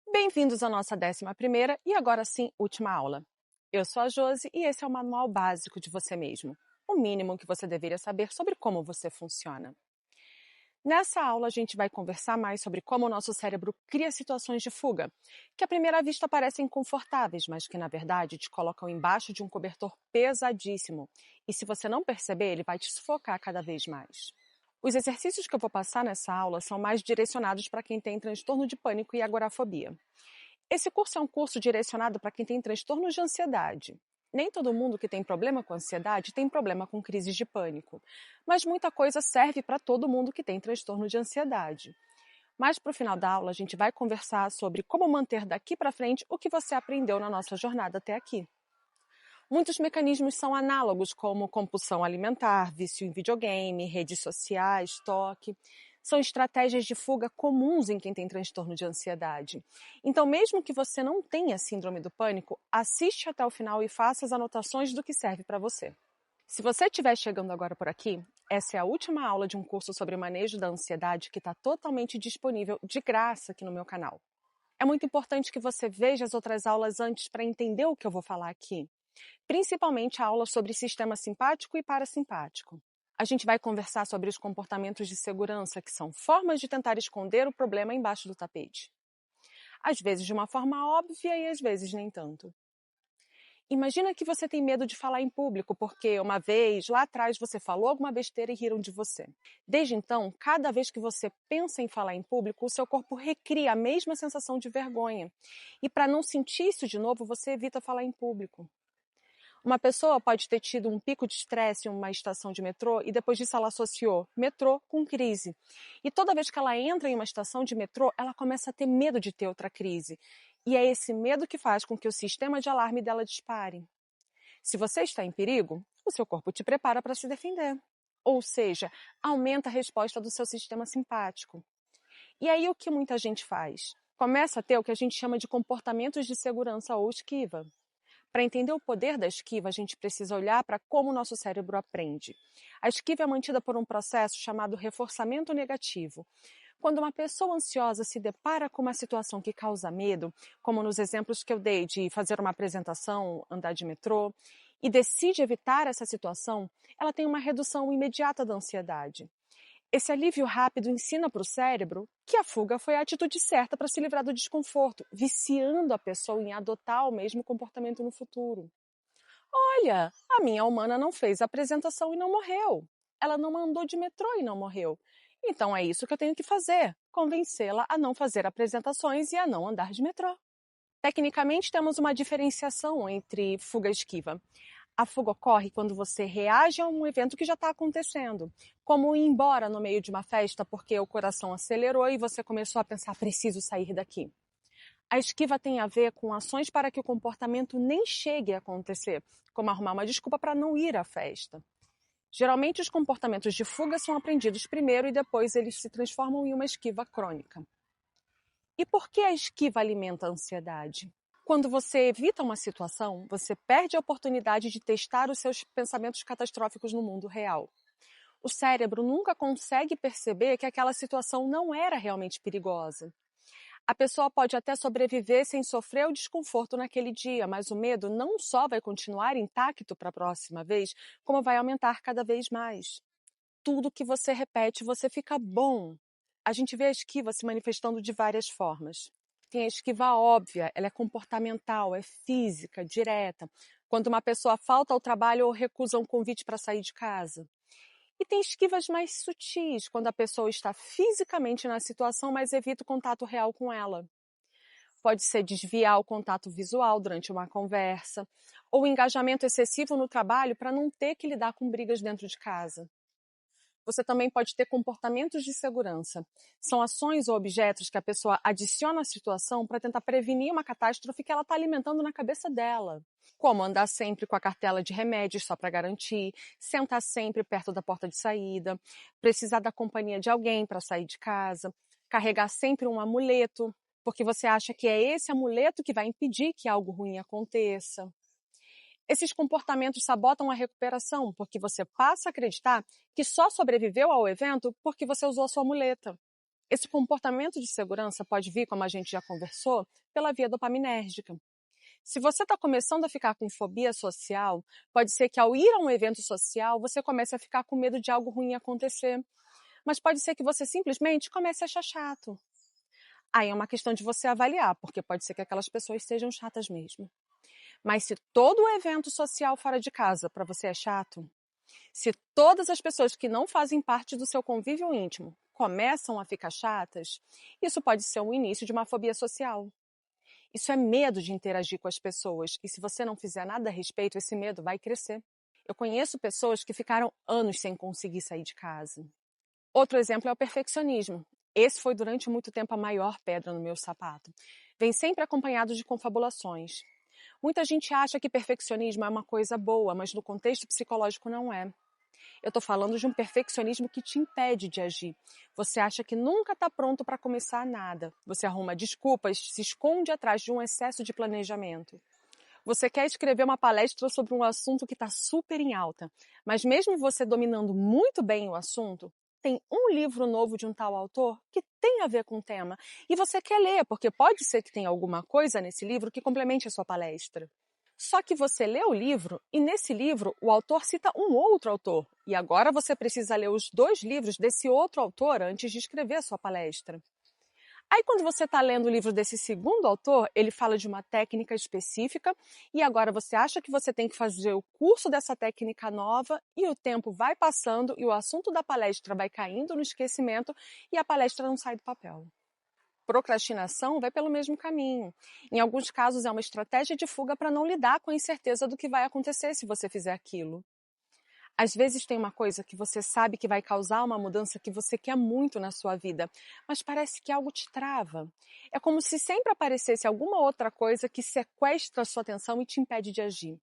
Bem-vindos à nossa 11ª e agora sim, última aula. Eu sou a Josi e esse é o Manual Básico de Você Mesmo, o mínimo que você deveria saber sobre como você funciona. Nessa aula, a gente vai conversar mais sobre como o nosso cérebro cria situações de fuga, que à primeira vista parecem confortáveis, mas que na verdade te colocam embaixo de um cobertor pesadíssimo. E se você não perceber, ele vai te sufocar cada vez mais. Os exercícios que eu vou passar nessa aula são mais direcionados para quem tem transtorno de pânico e agorafobia. Esse curso é um curso direcionado para quem tem transtornos de ansiedade. Nem todo mundo que tem problema com ansiedade tem problema com crises de pânico, mas muita coisa serve para todo mundo que tem transtorno de ansiedade. Mas para o final da aula a gente vai conversar sobre como manter daqui para frente o que você aprendeu na nossa jornada até aqui. Muitos mecanismos são análogos, como compulsão alimentar, vício em videogame, redes sociais, toque. São estratégias de fuga comuns em quem tem transtorno de ansiedade. Então, mesmo que você não tenha síndrome do pânico, assiste até o final e faça as anotações do que serve para você. Se você estiver chegando agora por aqui, essa é a última aula de um curso sobre manejo da ansiedade que está totalmente disponível de graça aqui no meu canal. É muito importante que você veja as outras aulas antes para entender o que eu vou falar aqui, principalmente a aula sobre sistema simpático e parasimpático. A gente vai conversar sobre os comportamentos de segurança, que são formas de tentar esconder o problema embaixo do tapete. Às vezes de uma forma óbvia e às vezes nem tanto. Imagina que você tem medo de falar em público porque uma vez, lá atrás, você falou alguma besteira e riram de você. Desde então, cada vez que você pensa em falar em público, o seu corpo recria a mesma sensação de vergonha. E para não sentir isso de novo, você evita falar em público. Uma pessoa pode ter tido um pico de estresse em uma estação de metrô e depois disso ela associou metrô com crise. E toda vez que ela entra em uma estação de metrô, ela começa a ter medo de ter outra crise. E é esse medo que faz com que o sistema de alarme dela dispare. Se você está em perigo, o seu corpo te prepara para se defender. Ou seja, aumenta a resposta do seu sistema simpático. E aí o que muita gente faz? Começa a ter o que a gente chama de comportamentos de segurança ou esquiva. Para entender o poder da esquiva, a gente precisa olhar para como o nosso cérebro aprende. A esquiva é mantida por um processo chamado reforçamento negativo. Quando uma pessoa ansiosa se depara com uma situação que causa medo, como nos exemplos que eu dei de fazer uma apresentação, andar de metrô, e decide evitar essa situação, ela tem uma redução imediata da ansiedade. Esse alívio rápido ensina para o cérebro que a fuga foi a atitude certa para se livrar do desconforto, viciando a pessoa em adotar o mesmo comportamento no futuro. Olha, a minha humana não fez a apresentação e não morreu. Ela não andou de metrô e não morreu. Então é isso que eu tenho que fazer, convencê-la a não fazer apresentações e a não andar de metrô. Tecnicamente, temos uma diferenciação entre fuga e esquiva. A fuga ocorre quando você reage a um evento que já está acontecendo, como ir embora no meio de uma festa porque o coração acelerou e você começou a pensar, preciso sair daqui. A esquiva tem a ver com ações para que o comportamento nem chegue a acontecer, como arrumar uma desculpa para não ir à festa. Geralmente, os comportamentos de fuga são aprendidos primeiro e depois eles se transformam em uma esquiva crônica. E por que a esquiva alimenta a ansiedade? Quando você evita uma situação, você perde a oportunidade de testar os seus pensamentos catastróficos no mundo real. O cérebro nunca consegue perceber que aquela situação não era realmente perigosa. A pessoa pode até sobreviver sem sofrer o desconforto naquele dia, mas o medo não só vai continuar intacto para a próxima vez, como vai aumentar cada vez mais. Tudo que você repete, você fica bom. A gente vê a esquiva se manifestando de várias formas. Tem a esquiva óbvia, ela é comportamental, é física, direta. Quando uma pessoa falta ao trabalho ou recusa um convite para sair de casa. E tem esquivas mais sutis, quando a pessoa está fisicamente na situação, mas evita o contato real com ela. Pode ser desviar o contato visual durante uma conversa, ou engajamento excessivo no trabalho para não ter que lidar com brigas dentro de casa. Você também pode ter comportamentos de segurança. São ações ou objetos que a pessoa adiciona à situação para tentar prevenir uma catástrofe que ela está alimentando na cabeça dela. Como andar sempre com a cartela de remédios só para garantir, sentar sempre perto da porta de saída, precisar da companhia de alguém para sair de casa, carregar sempre um amuleto, porque você acha que é esse amuleto que vai impedir que algo ruim aconteça. Esses comportamentos sabotam a recuperação, porque você passa a acreditar que só sobreviveu ao evento porque você usou a sua muleta. Esse comportamento de segurança pode vir, como a gente já conversou, pela via dopaminérgica. Se você está começando a ficar com fobia social, pode ser que ao ir a um evento social, você comece a ficar com medo de algo ruim acontecer. Mas pode ser que você simplesmente comece a achar chato. Aí é uma questão de você avaliar, porque pode ser que aquelas pessoas sejam chatas mesmo. Mas se todo o evento social fora de casa para você é chato, se todas as pessoas que não fazem parte do seu convívio íntimo começam a ficar chatas, isso pode ser o início de uma fobia social. Isso é medo de interagir com as pessoas, e se você não fizer nada a respeito, esse medo vai crescer. Eu conheço pessoas que ficaram anos sem conseguir sair de casa. Outro exemplo é o perfeccionismo. Esse foi durante muito tempo a maior pedra no meu sapato. Vem sempre acompanhado de confabulações. Muita gente acha que perfeccionismo é uma coisa boa, mas no contexto psicológico não é. Eu estou falando de um perfeccionismo que te impede de agir. Você acha que nunca está pronto para começar nada. Você arruma desculpas, se esconde atrás de um excesso de planejamento. Você quer escrever uma palestra sobre um assunto que está super em alta, mas mesmo você dominando muito bem o assunto, tem um livro novo de um tal autor que tem a ver com o tema e você quer ler, porque pode ser que tenha alguma coisa nesse livro que complemente a sua palestra. Só que você lê o livro e nesse livro o autor cita um outro autor e agora você precisa ler os 2 livros desse outro autor antes de escrever a sua palestra. Aí quando você está lendo o livro desse segundo autor, ele fala de uma técnica específica e agora você acha que você tem que fazer o curso dessa técnica nova e o tempo vai passando e o assunto da palestra vai caindo no esquecimento e a palestra não sai do papel. Procrastinação vai pelo mesmo caminho. Em alguns casos é uma estratégia de fuga para não lidar com a incerteza do que vai acontecer se você fizer aquilo. Às vezes tem uma coisa que você sabe que vai causar uma mudança que você quer muito na sua vida, mas parece que algo te trava. É como se sempre aparecesse alguma outra coisa que sequestra a sua atenção e te impede de agir.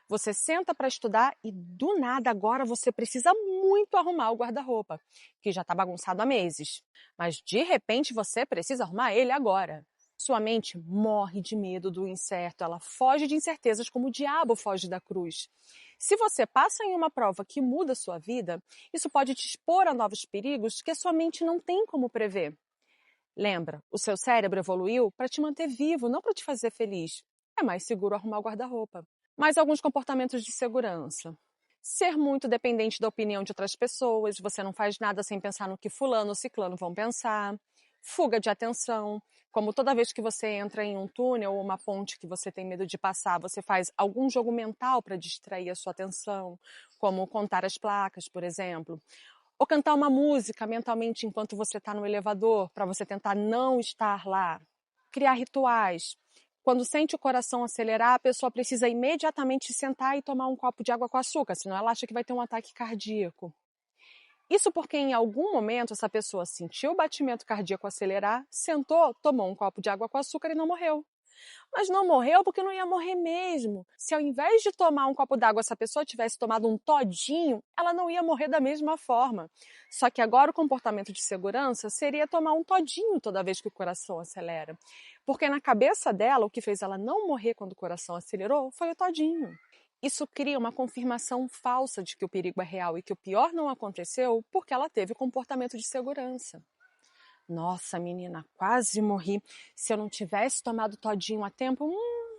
Você senta para estudar e do nada agora você precisa muito arrumar o guarda-roupa, que já está bagunçado há meses. Mas de repente você precisa arrumar ele agora. Sua mente morre de medo do incerto, ela foge de incertezas como o diabo foge da cruz. Se você passa em uma prova que muda a sua vida, isso pode te expor a novos perigos que a sua mente não tem como prever. Lembra, o seu cérebro evoluiu para te manter vivo, não para te fazer feliz. É mais seguro arrumar o guarda-roupa. Mais alguns comportamentos de segurança. Ser muito dependente da opinião de outras pessoas, você não faz nada sem pensar no que fulano ou ciclano vão pensar. Fuga de atenção, como toda vez que você entra em um túnel ou uma ponte que você tem medo de passar, você faz algum jogo mental para distrair a sua atenção, como contar as placas, por exemplo. Ou cantar uma música mentalmente enquanto você está no elevador, para você tentar não estar lá. Criar rituais. Quando sente o coração acelerar, a pessoa precisa imediatamente sentar e tomar um copo de água com açúcar, senão ela acha que vai ter um ataque cardíaco. Isso porque em algum momento essa pessoa sentiu o batimento cardíaco acelerar, sentou, tomou um copo de água com açúcar e não morreu. Mas não morreu porque não ia morrer mesmo. Se ao invés de tomar um copo d'água essa pessoa tivesse tomado um todinho, ela não ia morrer da mesma forma. Só que agora o comportamento de segurança seria tomar um todinho toda vez que o coração acelera. Porque na cabeça dela, o que fez ela não morrer quando o coração acelerou foi o todinho. Isso cria uma confirmação falsa de que o perigo é real e que o pior não aconteceu porque ela teve o comportamento de segurança. Nossa, menina, quase morri. Se eu não tivesse tomado todinho a tempo,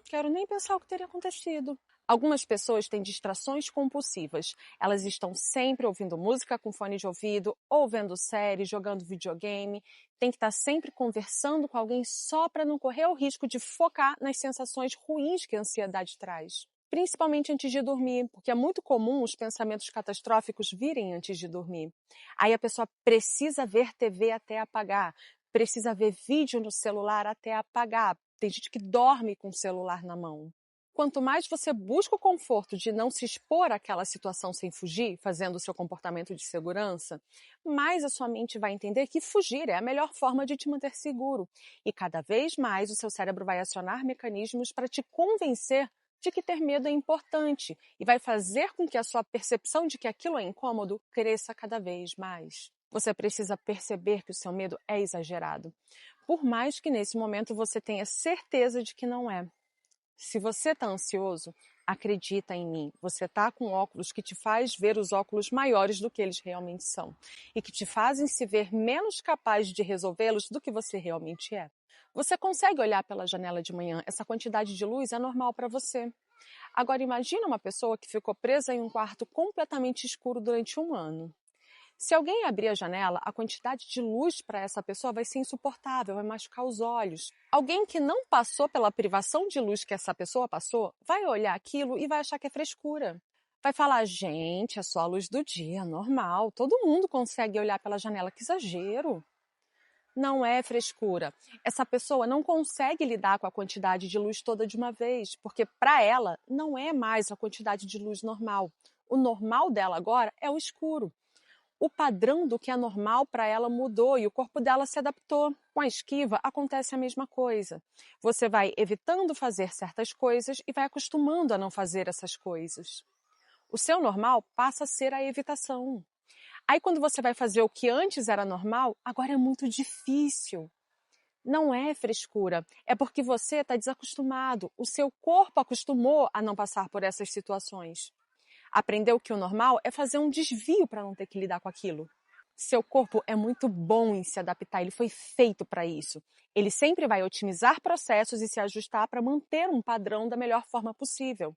quero nem pensar o que teria acontecido. Algumas pessoas têm distrações compulsivas. Elas estão sempre ouvindo música com fone de ouvido, ou vendo série, jogando videogame. Tem que estar sempre conversando com alguém só para não correr o risco de focar nas sensações ruins que a ansiedade traz. Principalmente antes de dormir, porque é muito comum os pensamentos catastróficos virem antes de dormir. Aí a pessoa precisa ver TV até apagar, precisa ver vídeo no celular até apagar. Tem gente que dorme com o celular na mão. Quanto mais você busca o conforto de não se expor àquela situação sem fugir, fazendo o seu comportamento de segurança, mais a sua mente vai entender que fugir é a melhor forma de te manter seguro. E cada vez mais o seu cérebro vai acionar mecanismos para te convencer de que ter medo é importante e vai fazer com que a sua percepção de que aquilo é incômodo cresça cada vez mais. Você precisa perceber que o seu medo é exagerado, por mais que nesse momento você tenha certeza de que não é. Se você está ansioso, acredita em mim. Você está com óculos que te faz ver os óculos maiores do que eles realmente são e que te fazem se ver menos capaz de resolvê-los do que você realmente é. Você consegue olhar pela janela de manhã, essa quantidade de luz é normal para você. Agora imagina uma pessoa que ficou presa em um quarto completamente escuro durante um ano. Se alguém abrir a janela, a quantidade de luz para essa pessoa vai ser insuportável, vai machucar os olhos. Alguém que não passou pela privação de luz que essa pessoa passou, vai olhar aquilo e vai achar que é frescura. Vai falar, gente, é só a luz do dia, normal, todo mundo consegue olhar pela janela, que exagero. Não é frescura. Essa pessoa não consegue lidar com a quantidade de luz toda de uma vez, porque para ela não é mais a quantidade de luz normal. O normal dela agora é o escuro. O padrão do que é normal para ela mudou e o corpo dela se adaptou. Com a esquiva acontece a mesma coisa. Você vai evitando fazer certas coisas e vai acostumando a não fazer essas coisas. O seu normal passa a ser a evitação. Aí quando você vai fazer o que antes era normal, agora é muito difícil. Não é frescura, é porque você está desacostumado. O seu corpo acostumou a não passar por essas situações. Aprendeu que o normal é fazer um desvio para não ter que lidar com aquilo. Seu corpo é muito bom em se adaptar, ele foi feito para isso. Ele sempre vai otimizar processos e se ajustar para manter um padrão da melhor forma possível.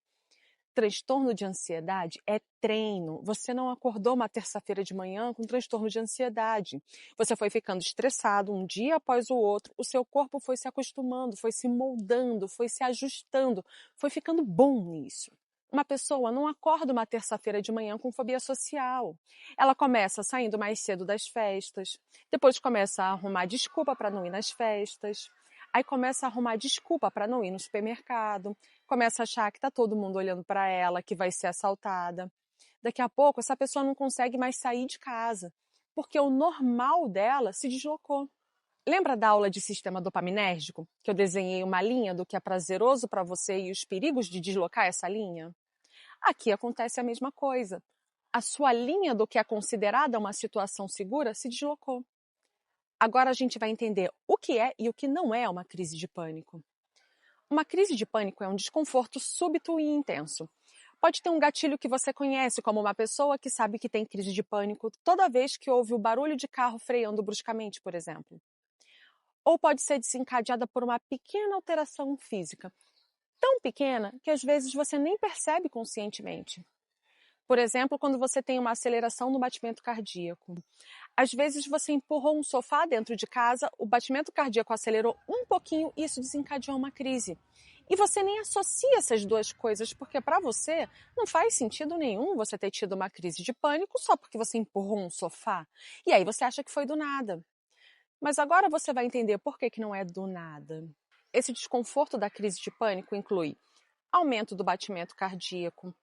Transtorno de ansiedade é treino. Você não acordou uma terça-feira de manhã com transtorno de ansiedade. Você foi ficando estressado um dia após o outro, o seu corpo foi se acostumando, foi se moldando, foi se ajustando, foi ficando bom nisso. Uma pessoa não acorda uma terça-feira de manhã com fobia social. Ela começa saindo mais cedo das festas, depois começa a arrumar desculpa para não ir nas festas, aí começa a arrumar desculpa para não ir no supermercado, começa a achar que está todo mundo olhando para ela, que vai ser assaltada. Daqui a pouco, essa pessoa não consegue mais sair de casa, porque o normal dela se deslocou. Lembra da aula de sistema dopaminérgico? Que eu desenhei uma linha do que é prazeroso para você e os perigos de deslocar essa linha? Aqui acontece a mesma coisa. A sua linha do que é considerada uma situação segura se deslocou. Agora a gente vai entender o que é e o que não é uma crise de pânico. Uma crise de pânico é um desconforto súbito e intenso. Pode ter um gatilho que você conhece, como uma pessoa que sabe que tem crise de pânico toda vez que ouve o barulho de carro freando bruscamente, por exemplo. Ou pode ser desencadeada por uma pequena alteração física, tão pequena que às vezes você nem percebe conscientemente. Por exemplo, quando você tem uma aceleração no batimento cardíaco. Às vezes você empurrou um sofá dentro de casa, o batimento cardíaco acelerou um pouquinho e isso desencadeou uma crise. E você nem associa essas duas coisas, porque para você não faz sentido nenhum você ter tido uma crise de pânico só porque você empurrou um sofá. E aí você acha que foi do nada. Mas agora você vai entender por que não é do nada. Esse desconforto da crise de pânico inclui aumento do batimento cardíaco,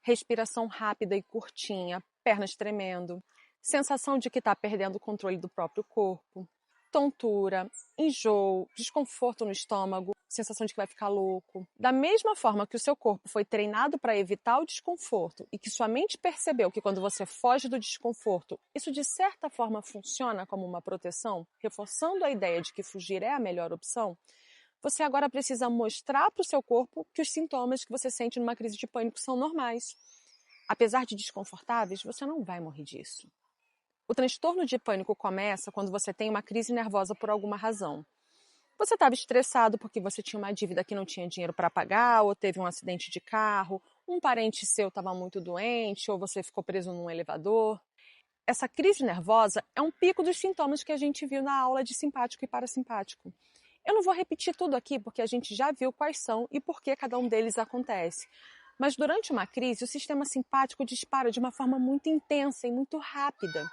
respiração rápida e curtinha, pernas tremendo, sensação de que está perdendo o controle do próprio corpo, tontura, enjoo, desconforto no estômago, sensação de que vai ficar louco. Da mesma forma que o seu corpo foi treinado para evitar o desconforto e que sua mente percebeu que quando você foge do desconforto, isso de certa forma funciona como uma proteção, reforçando a ideia de que fugir é a melhor opção, você agora precisa mostrar para o seu corpo que os sintomas que você sente numa crise de pânico são normais. Apesar de desconfortáveis, você não vai morrer disso. O transtorno de pânico começa quando você tem uma crise nervosa por alguma razão. Você estava estressado porque você tinha uma dívida que não tinha dinheiro para pagar, ou teve um acidente de carro, um parente seu estava muito doente, ou você ficou preso num elevador. Essa crise nervosa é um pico dos sintomas que a gente viu na aula de simpático e parasimpático. Eu não vou repetir tudo aqui porque a gente já viu quais são e por que cada um deles acontece. Mas durante uma crise, o sistema simpático dispara de uma forma muito intensa e muito rápida.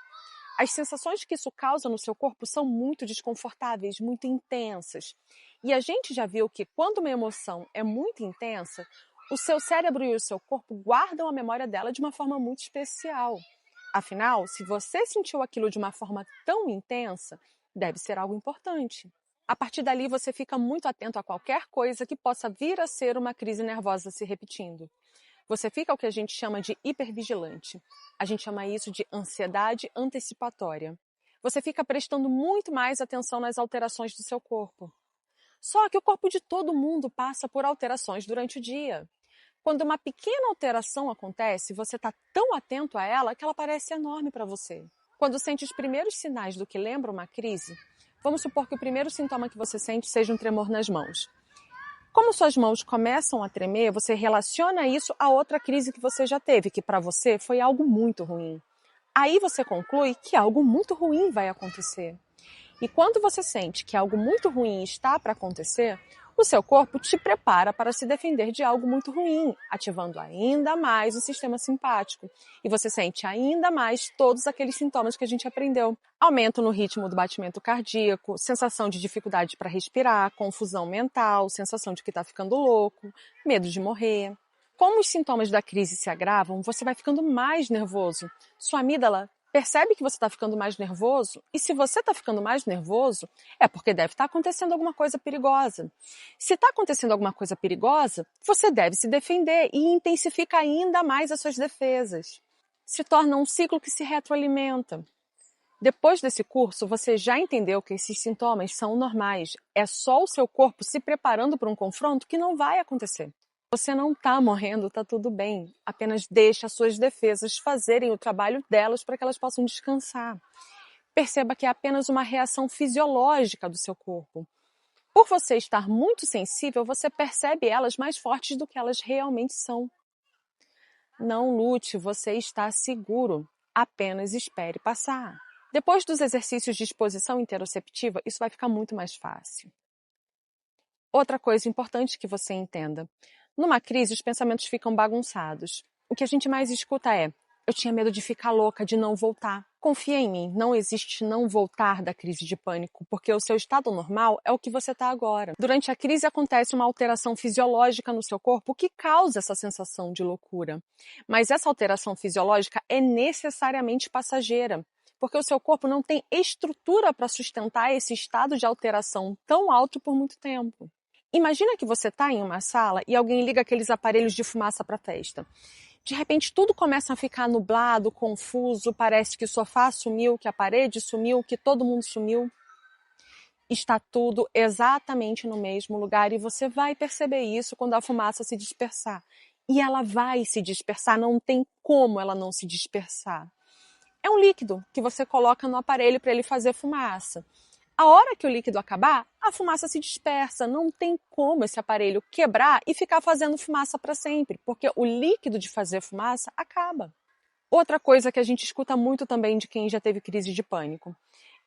As sensações que isso causa no seu corpo são muito desconfortáveis, muito intensas. E a gente já viu que quando uma emoção é muito intensa, o seu cérebro e o seu corpo guardam a memória dela de uma forma muito especial. Afinal, se você sentiu aquilo de uma forma tão intensa, deve ser algo importante. A partir dali, você fica muito atento a qualquer coisa que possa vir a ser uma crise nervosa se repetindo. Você fica o que a gente chama de hipervigilante. A gente chama isso de ansiedade antecipatória. Você fica prestando muito mais atenção nas alterações do seu corpo. Só que o corpo de todo mundo passa por alterações durante o dia. Quando uma pequena alteração acontece, você está tão atento a ela que ela parece enorme para você. Quando sente os primeiros sinais do que lembra uma crise, vamos supor que o primeiro sintoma que você sente seja um tremor nas mãos. Como suas mãos começam a tremer, você relaciona isso a outra crise que você já teve, que para você foi algo muito ruim. Aí você conclui que algo muito ruim vai acontecer. E quando você sente que algo muito ruim está para acontecer, o seu corpo te prepara para se defender de algo muito ruim, ativando ainda mais o sistema simpático. E você sente ainda mais todos aqueles sintomas que a gente aprendeu. Aumento no ritmo do batimento cardíaco, sensação de dificuldade para respirar, confusão mental, sensação de que está ficando louco, medo de morrer. Como os sintomas da crise se agravam, você vai ficando mais nervoso. Sua amígdala percebe que você está ficando mais nervoso, e se você está ficando mais nervoso, é porque deve estar acontecendo alguma coisa perigosa. Se está acontecendo alguma coisa perigosa, você deve se defender e intensifica ainda mais as suas defesas. Se torna um ciclo que se retroalimenta. Depois desse curso, você já entendeu que esses sintomas são normais. É só o seu corpo se preparando para um confronto que não vai acontecer. Você não está morrendo, está tudo bem. Apenas deixe as suas defesas fazerem o trabalho delas para que elas possam descansar. Perceba que é apenas uma reação fisiológica do seu corpo. Por você estar muito sensível, você percebe elas mais fortes do que elas realmente são. Não lute, você está seguro. Apenas espere passar. Depois dos exercícios de exposição interoceptiva, isso vai ficar muito mais fácil. Outra coisa importante que você entenda. Numa crise, os pensamentos ficam bagunçados. O que a gente mais escuta é: eu tinha medo de ficar louca, de não voltar. Confia em mim, não existe não voltar da crise de pânico, porque o seu estado normal é o que você está agora. Durante a crise acontece uma alteração fisiológica no seu corpo que causa essa sensação de loucura. Mas essa alteração fisiológica é necessariamente passageira, porque o seu corpo não tem estrutura para sustentar esse estado de alteração tão alto por muito tempo. Imagina que você está em uma sala e alguém liga aqueles aparelhos de fumaça para a festa. De repente, tudo começa a ficar nublado, confuso, parece que o sofá sumiu, que a parede sumiu, que todo mundo sumiu. Está tudo exatamente no mesmo lugar e você vai perceber isso quando a fumaça se dispersar. E ela vai se dispersar, não tem como ela não se dispersar. É um líquido que você coloca no aparelho para ele fazer fumaça. A hora que o líquido acabar, a fumaça se dispersa. Não tem como esse aparelho quebrar e ficar fazendo fumaça para sempre, porque o líquido de fazer fumaça acaba. Outra coisa que a gente escuta muito também de quem já teve crise de pânico.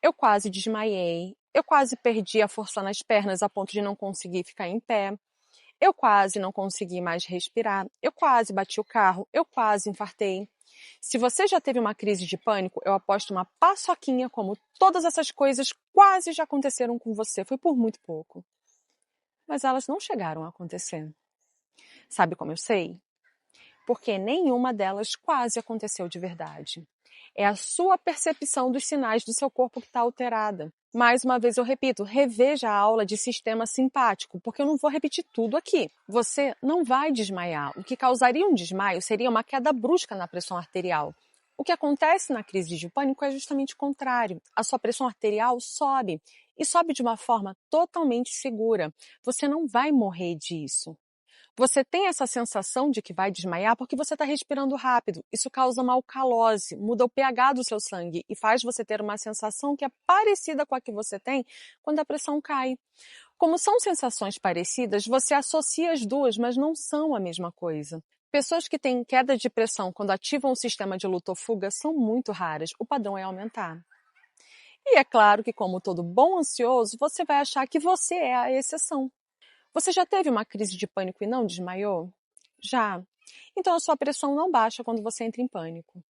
Eu quase desmaiei, eu quase perdi a força nas pernas a ponto de não conseguir ficar em pé, eu quase não consegui mais respirar, eu quase bati o carro, eu quase infartei. Se você já teve uma crise de pânico, eu aposto uma paçoquinha como todas essas coisas quase já aconteceram com você. Foi por muito pouco. Mas elas não chegaram a acontecer. Sabe como eu sei? Porque nenhuma delas quase aconteceu de verdade. É a sua percepção dos sinais do seu corpo que está alterada. Mais uma vez eu repito, reveja a aula de sistema simpático, porque eu não vou repetir tudo aqui. Você não vai desmaiar. O que causaria um desmaio seria uma queda brusca na pressão arterial. O que acontece na crise de pânico é justamente o contrário. A sua pressão arterial sobe, e sobe de uma forma totalmente segura. Você não vai morrer disso. Você tem essa sensação de que vai desmaiar porque você está respirando rápido. Isso causa uma alcalose, muda o pH do seu sangue e faz você ter uma sensação que é parecida com a que você tem quando a pressão cai. Como são sensações parecidas, você associa as duas, mas não são a mesma coisa. Pessoas que têm queda de pressão quando ativam o sistema de luta ou fuga são muito raras. O padrão é aumentar. E é claro que, como todo bom ansioso, você vai achar que você é a exceção. Você já teve uma crise de pânico e não desmaiou? Já. Então a sua pressão não baixa quando você entra em pânico.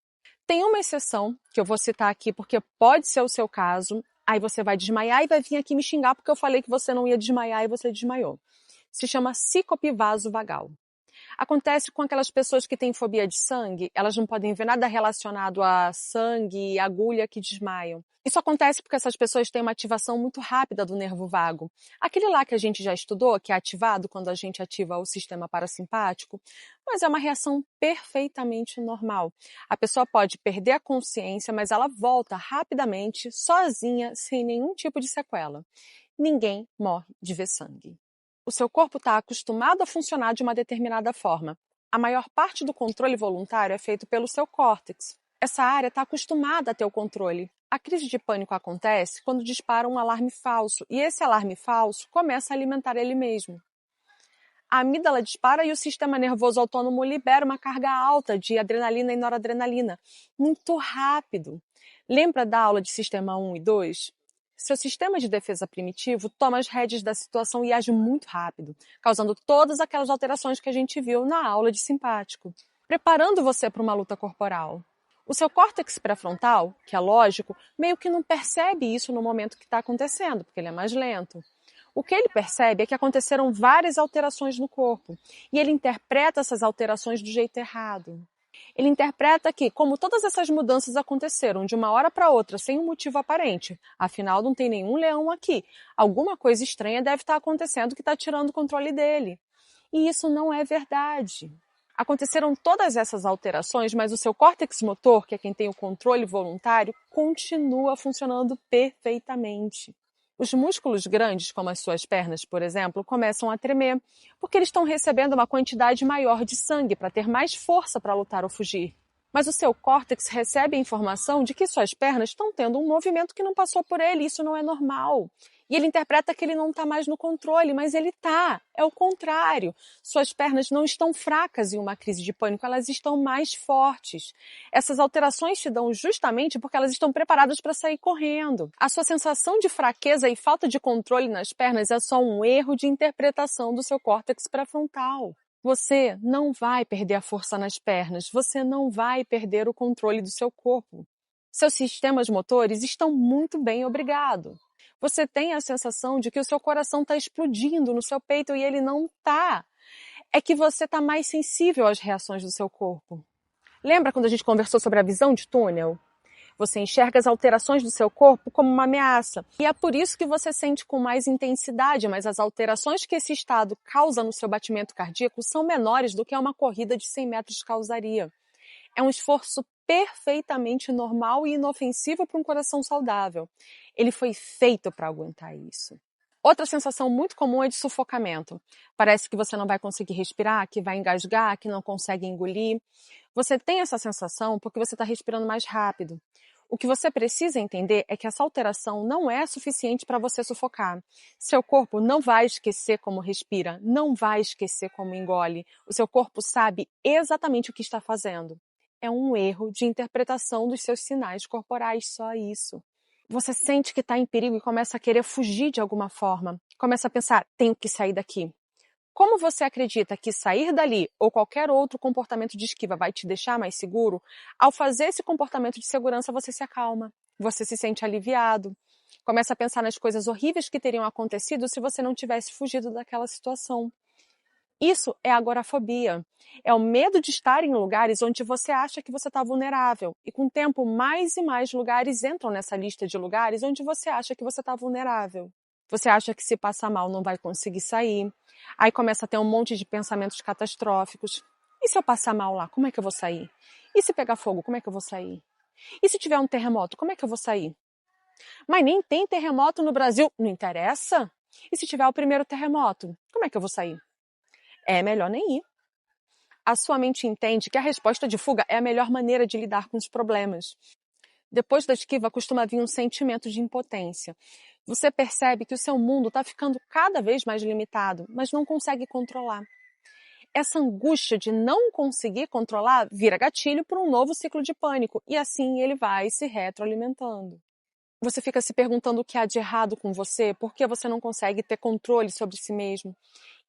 Tem uma exceção, que eu vou citar aqui porque pode ser o seu caso, aí você vai desmaiar e vai vir aqui me xingar porque eu falei que você não ia desmaiar e você desmaiou. Se chama sícope vasovagal. Acontece com aquelas pessoas que têm fobia de sangue, elas não podem ver nada relacionado a sangue e agulha que desmaiam. Isso acontece porque essas pessoas têm uma ativação muito rápida do nervo vago. Aquele lá que a gente já estudou, que é ativado quando a gente ativa o sistema parasimpático, mas é uma reação perfeitamente normal. A pessoa pode perder a consciência, mas ela volta rapidamente, sozinha, sem nenhum tipo de sequela. Ninguém morre de ver sangue. O seu corpo está acostumado a funcionar de uma determinada forma. A maior parte do controle voluntário é feito pelo seu córtex. Essa área está acostumada a ter o controle. A crise de pânico acontece quando dispara um alarme falso, e esse alarme falso começa a alimentar ele mesmo. A amígdala dispara e o sistema nervoso autônomo libera uma carga alta de adrenalina e noradrenalina, muito rápido. Lembra da aula de sistema 1 e 2? Seu sistema de defesa primitivo toma as rédeas da situação e age muito rápido, causando todas aquelas alterações que a gente viu na aula de simpático, preparando você para uma luta corporal. O seu córtex pré-frontal, que é lógico, meio que não percebe isso no momento que está acontecendo, porque ele é mais lento. O que ele percebe é que aconteceram várias alterações no corpo, e ele interpreta essas alterações do jeito errado. Ele interpreta que, como todas essas mudanças aconteceram de uma hora para outra sem um motivo aparente, afinal não tem nenhum leão aqui, alguma coisa estranha deve estar acontecendo que está tirando o controle dele. E isso não é verdade. Aconteceram todas essas alterações, mas o seu córtex motor, que é quem tem o controle voluntário, continua funcionando perfeitamente. Os músculos grandes, como as suas pernas, por exemplo, começam a tremer, porque eles estão recebendo uma quantidade maior de sangue para ter mais força para lutar ou fugir. Mas o seu córtex recebe a informação de que suas pernas estão tendo um movimento que não passou por ele, e isso não é normal. E ele interpreta que ele não está mais no controle, mas ele está. É o contrário. Suas pernas não estão fracas em uma crise de pânico, elas estão mais fortes. Essas alterações se dão justamente porque elas estão preparadas para sair correndo. A sua sensação de fraqueza e falta de controle nas pernas é só um erro de interpretação do seu córtex pré-frontal. Você não vai perder a força nas pernas, você não vai perder o controle do seu corpo. Seus sistemas motores estão muito bem, obrigado. Você tem a sensação de que o seu coração está explodindo no seu peito e ele não está. É que você está mais sensível às reações do seu corpo. Lembra quando a gente conversou sobre a visão de túnel? Você enxerga as alterações do seu corpo como uma ameaça. E é por isso que você sente com mais intensidade, mas as alterações que esse estado causa no seu batimento cardíaco são menores do que uma corrida de 100 metros causaria. É um esforço perfeitamente normal e inofensivo para um coração saudável. Ele foi feito para aguentar isso. Outra sensação muito comum é de sufocamento. Parece que você não vai conseguir respirar, que vai engasgar, que não consegue engolir. Você tem essa sensação porque você está respirando mais rápido. O que você precisa entender é que essa alteração não é suficiente para você sufocar. Seu corpo não vai esquecer como respira, não vai esquecer como engole. O seu corpo sabe exatamente o que está fazendo. É um erro de interpretação dos seus sinais corporais, só isso. Você sente que está em perigo e começa a querer fugir de alguma forma. Começa a pensar, tenho que sair daqui. Como você acredita que sair dali ou qualquer outro comportamento de esquiva vai te deixar mais seguro, ao fazer esse comportamento de segurança você se acalma, você se sente aliviado, começa a pensar nas coisas horríveis que teriam acontecido se você não tivesse fugido daquela situação. Isso é agorafobia. É o medo de estar em lugares onde você acha que você está vulnerável. E com o tempo, mais e mais lugares entram nessa lista de lugares onde você acha que você está vulnerável. Você acha que se passar mal não vai conseguir sair. Aí começa a ter um monte de pensamentos catastróficos. E se eu passar mal lá, como é que eu vou sair? E se pegar fogo, como é que eu vou sair? E se tiver um terremoto, como é que eu vou sair? Mas nem tem terremoto no Brasil, não interessa? E se tiver o primeiro terremoto, como é que eu vou sair? É melhor nem ir. A sua mente entende que a resposta de fuga é a melhor maneira de lidar com os problemas. Depois da esquiva costuma vir um sentimento de impotência. Você percebe que o seu mundo está ficando cada vez mais limitado, mas não consegue controlar. Essa angústia de não conseguir controlar vira gatilho para um novo ciclo de pânico, e assim ele vai se retroalimentando. Você fica se perguntando o que há de errado com você, por que você não consegue ter controle sobre si mesmo.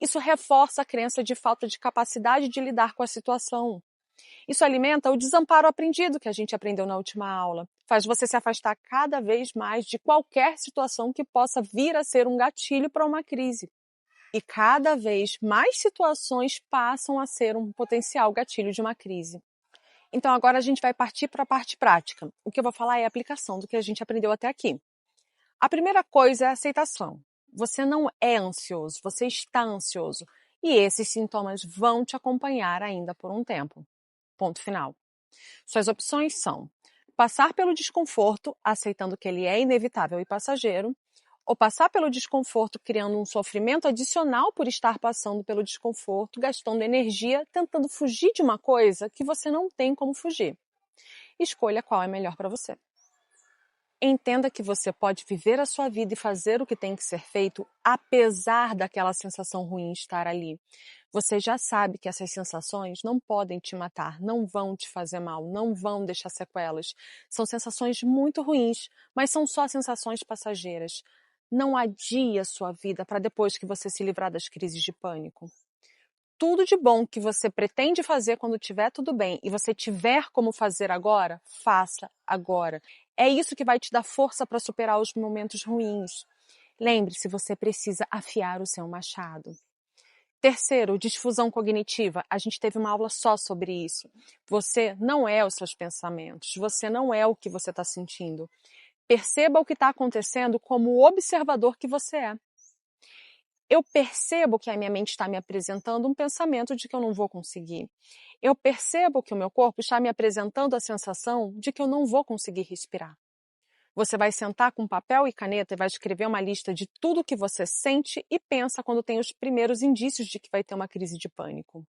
Isso reforça a crença de falta de capacidade de lidar com a situação. Isso alimenta o desamparo aprendido que a gente aprendeu na última aula. Faz você se afastar cada vez mais de qualquer situação que possa vir a ser um gatilho para uma crise. E cada vez mais situações passam a ser um potencial gatilho de uma crise. Então agora a gente vai partir para a parte prática. O que eu vou falar é a aplicação do que a gente aprendeu até aqui. A primeira coisa é a aceitação. Você não é ansioso, você está ansioso. E esses sintomas vão te acompanhar ainda por um tempo. Ponto final. Suas opções são passar pelo desconforto, aceitando que ele é inevitável e passageiro, ou passar pelo desconforto criando um sofrimento adicional por estar passando pelo desconforto, gastando energia, tentando fugir de uma coisa que você não tem como fugir. Escolha qual é melhor para você. Entenda que você pode viver a sua vida e fazer o que tem que ser feito, apesar daquela sensação ruim estar ali. Você já sabe que essas sensações não podem te matar, não vão te fazer mal, não vão deixar sequelas. São sensações muito ruins, mas são só sensações passageiras. Não adie a sua vida para depois que você se livrar das crises de pânico. Tudo de bom que você pretende fazer quando tiver tudo bem e você tiver como fazer agora, faça agora. É isso que vai te dar força para superar os momentos ruins. Lembre-se, você precisa afiar o seu machado. Terceiro, difusão cognitiva. A gente teve uma aula só sobre isso. Você não é os seus pensamentos, você não é o que você está sentindo. Perceba o que está acontecendo como o observador que você é. Eu percebo que a minha mente está me apresentando um pensamento de que eu não vou conseguir. Eu percebo que o meu corpo está me apresentando a sensação de que eu não vou conseguir respirar. Você vai sentar com papel e caneta e vai escrever uma lista de tudo o que você sente e pensa quando tem os primeiros indícios de que vai ter uma crise de pânico.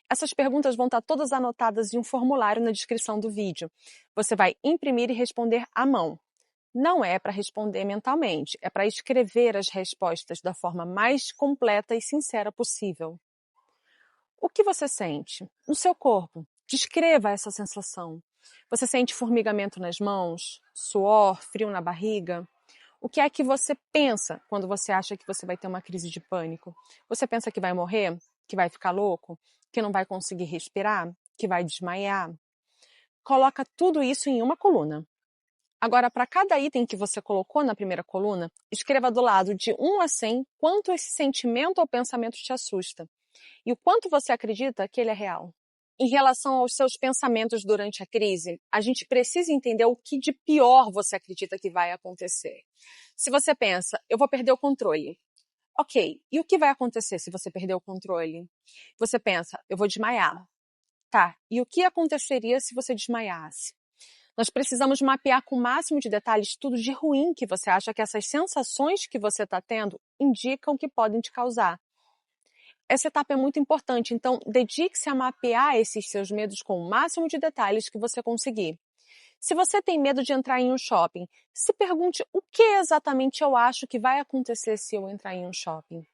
Essas perguntas vão estar todas anotadas em um formulário na descrição do vídeo. Você vai imprimir e responder à mão. Não é para responder mentalmente, é para escrever as respostas da forma mais completa e sincera possível. O que você sente? No seu corpo. Descreva essa sensação. Você sente formigamento nas mãos? Suor? Frio na barriga? O que é que você pensa quando você acha que você vai ter uma crise de pânico? Você pensa que vai morrer? Que vai ficar louco? Que não vai conseguir respirar? Que vai desmaiar? Coloca tudo isso em uma coluna. Agora, para cada item que você colocou na primeira coluna, escreva do lado de 1 a 100 quanto esse sentimento ou pensamento te assusta e o quanto você acredita que ele é real. Em relação aos seus pensamentos durante a crise, a gente precisa entender o que de pior você acredita que vai acontecer. Se você pensa, eu vou perder o controle. Ok, e o que vai acontecer se você perder o controle? Você pensa, eu vou desmaiar. Tá, e o que aconteceria se você desmaiasse? Nós precisamos mapear com o máximo de detalhes tudo de ruim que você acha que essas sensações que você está tendo indicam que podem te causar. Essa etapa é muito importante, então dedique-se a mapear esses seus medos com o máximo de detalhes que você conseguir. Se você tem medo de entrar em um shopping, se pergunte o que exatamente eu acho que vai acontecer se eu entrar em um shopping.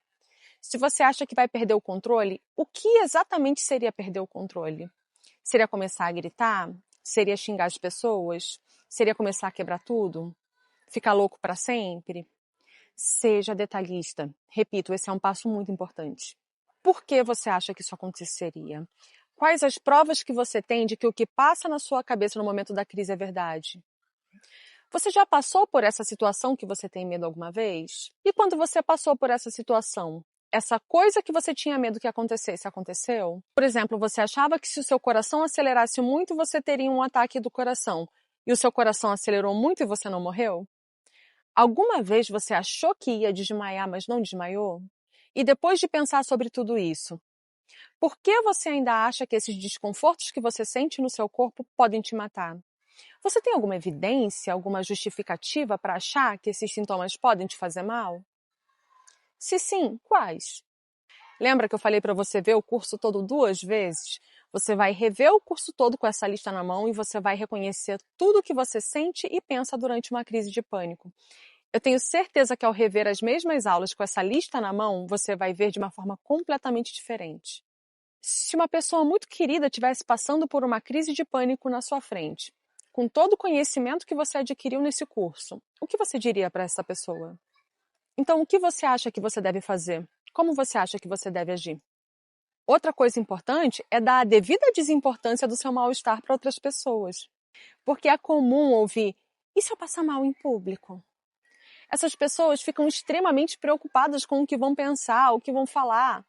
Se você acha que vai perder o controle, o que exatamente seria perder o controle? Seria começar a gritar? Seria xingar as pessoas? Seria começar a quebrar tudo? Ficar louco para sempre? Seja detalhista. Repito, esse é um passo muito importante. Por que você acha que isso aconteceria? Quais as provas que você tem de que o que passa na sua cabeça no momento da crise é verdade? Você já passou por essa situação que você tem medo alguma vez? E quando você passou por essa situação, essa coisa que você tinha medo que acontecesse, aconteceu? Por exemplo, você achava que se o seu coração acelerasse muito, você teria um ataque do coração. E o seu coração acelerou muito e você não morreu? Alguma vez você achou que ia desmaiar, mas não desmaiou? E depois de pensar sobre tudo isso, por que você ainda acha que esses desconfortos que você sente no seu corpo podem te matar? Você tem alguma evidência, alguma justificativa para achar que esses sintomas podem te fazer mal? Se sim, quais? Lembra que eu falei para você ver o curso todo 2 vezes? Você vai rever o curso todo com essa lista na mão e você vai reconhecer tudo o que você sente e pensa durante uma crise de pânico. Eu tenho certeza que ao rever as mesmas aulas com essa lista na mão, você vai ver de uma forma completamente diferente. Se uma pessoa muito querida estivesse passando por uma crise de pânico na sua frente, com todo o conhecimento que você adquiriu nesse curso, o que você diria para essa pessoa? Então, o que você acha que você deve fazer? Como você acha que você deve agir? Outra coisa importante é dar a devida desimportância do seu mal-estar para outras pessoas. Porque é comum ouvir, e se eu passar mal em público? Essas pessoas ficam extremamente preocupadas com o que vão pensar, o que vão falar.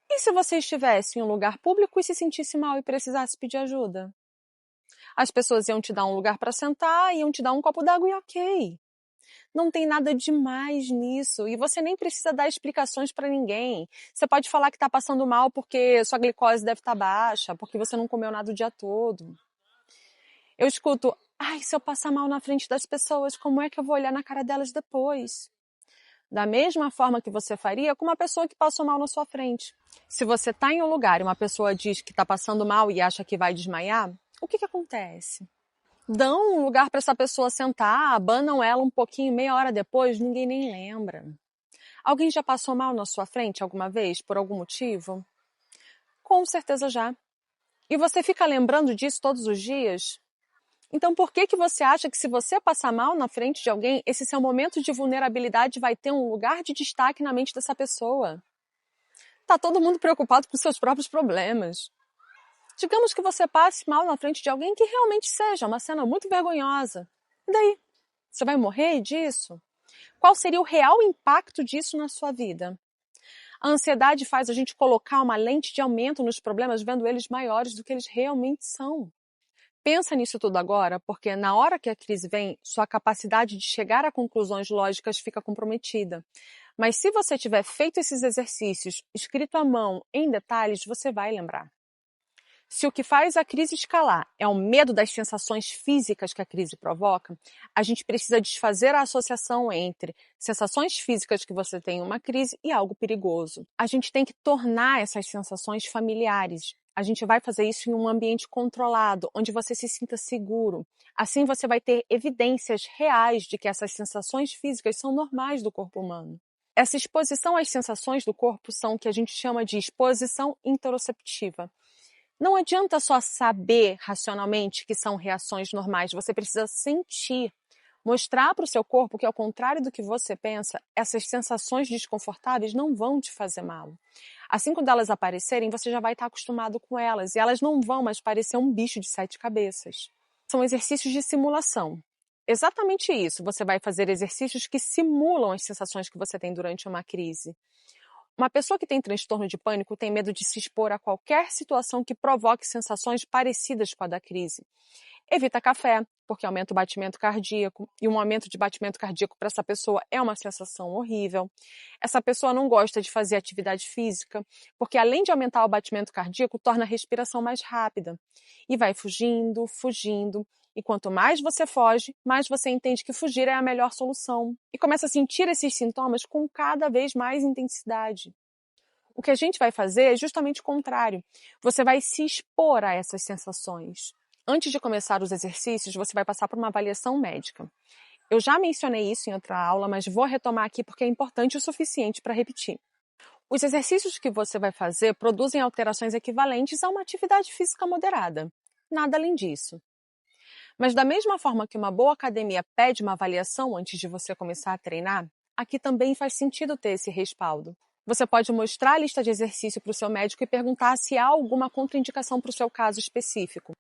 E se você estivesse em um lugar público e se sentisse mal e precisasse pedir ajuda? As pessoas iam te dar um lugar para sentar, iam te dar um copo d'água e ok. Não tem nada demais nisso e você nem precisa dar explicações para ninguém. Você pode falar que está passando mal porque sua glicose deve estar baixa, porque você não comeu nada o dia todo. Eu escuto, Ai, se eu passar mal na frente das pessoas, como é que eu vou olhar na cara delas depois? Da mesma forma que você faria com uma pessoa que passou mal na sua frente. Se você está em um lugar e uma pessoa diz que está passando mal e acha que vai desmaiar, o que acontece? Dão um lugar para essa pessoa sentar, abanam ela um pouquinho, meia hora depois, ninguém nem lembra. Alguém já passou mal na sua frente alguma vez, por algum motivo? Com certeza já. E você fica lembrando disso todos os dias? Então por que você acha que se você passar mal na frente de alguém, esse seu momento de vulnerabilidade vai ter um lugar de destaque na mente dessa pessoa? Tá todo mundo preocupado com seus próprios problemas. Digamos que você passe mal na frente de alguém que realmente seja uma cena muito vergonhosa. E daí? Você vai morrer disso? Qual seria o real impacto disso na sua vida? A ansiedade faz a gente colocar uma lente de aumento nos problemas, vendo eles maiores do que eles realmente são. Pensa nisso tudo agora, porque na hora que a crise vem, sua capacidade de chegar a conclusões lógicas fica comprometida. Mas se você tiver feito esses exercícios, escrito à mão, em detalhes, você vai lembrar. Se o que faz a crise escalar é o medo das sensações físicas que a crise provoca, a gente precisa desfazer a associação entre sensações físicas que você tem em uma crise e algo perigoso. A gente tem que tornar essas sensações familiares. A gente vai fazer isso em um ambiente controlado, onde você se sinta seguro. Assim você vai ter evidências reais de que essas sensações físicas são normais do corpo humano. Essa exposição às sensações do corpo são o que a gente chama de exposição interoceptiva. Não adianta só saber racionalmente que são reações normais, você precisa sentir. Mostrar para o seu corpo que, ao contrário do que você pensa, essas sensações desconfortáveis não vão te fazer mal. Assim, quando elas aparecerem, você já vai estar acostumado com elas e elas não vão mais parecer um bicho de 7 cabeças. São exercícios de simulação. Exatamente isso, você vai fazer exercícios que simulam as sensações que você tem durante uma crise. Uma pessoa que tem transtorno de pânico tem medo de se expor a qualquer situação que provoque sensações parecidas com a da crise. Evita café, porque aumenta o batimento cardíaco, e um aumento de batimento cardíaco para essa pessoa é uma sensação horrível. Essa pessoa não gosta de fazer atividade física, porque além de aumentar o batimento cardíaco, torna a respiração mais rápida. E vai fugindo, fugindo. E quanto mais você foge, mais você entende que fugir é a melhor solução. E começa a sentir esses sintomas com cada vez mais intensidade. O que a gente vai fazer é justamente o contrário. Você vai se expor a essas sensações. Antes de começar os exercícios, você vai passar por uma avaliação médica. Eu já mencionei isso em outra aula, mas vou retomar aqui porque é importante o suficiente para repetir. Os exercícios que você vai fazer produzem alterações equivalentes a uma atividade física moderada. Nada além disso. Mas da mesma forma que uma boa academia pede uma avaliação antes de você começar a treinar, aqui também faz sentido ter esse respaldo. Você pode mostrar a lista de exercício para o seu médico e perguntar se há alguma contraindicação para o seu caso específico.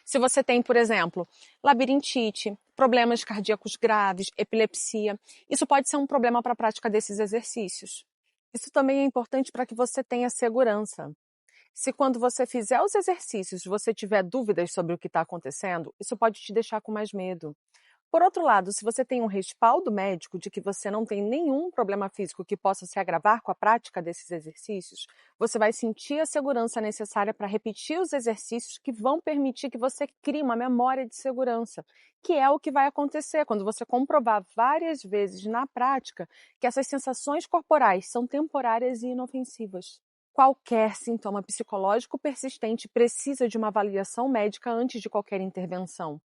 Se você tem, por exemplo, labirintite, problemas cardíacos graves, epilepsia, isso pode ser um problema para a prática desses exercícios. Isso também é importante para que você tenha segurança. Se quando você fizer os exercícios você tiver dúvidas sobre o que está acontecendo, isso pode te deixar com mais medo. Por outro lado, se você tem um respaldo médico de que você não tem nenhum problema físico que possa se agravar com a prática desses exercícios, você vai sentir a segurança necessária para repetir os exercícios que vão permitir que você crie uma memória de segurança, que é o que vai acontecer quando você comprovar várias vezes na prática que essas sensações corporais são temporárias e inofensivas. Qualquer sintoma psicológico persistente precisa de uma avaliação médica antes de qualquer intervenção.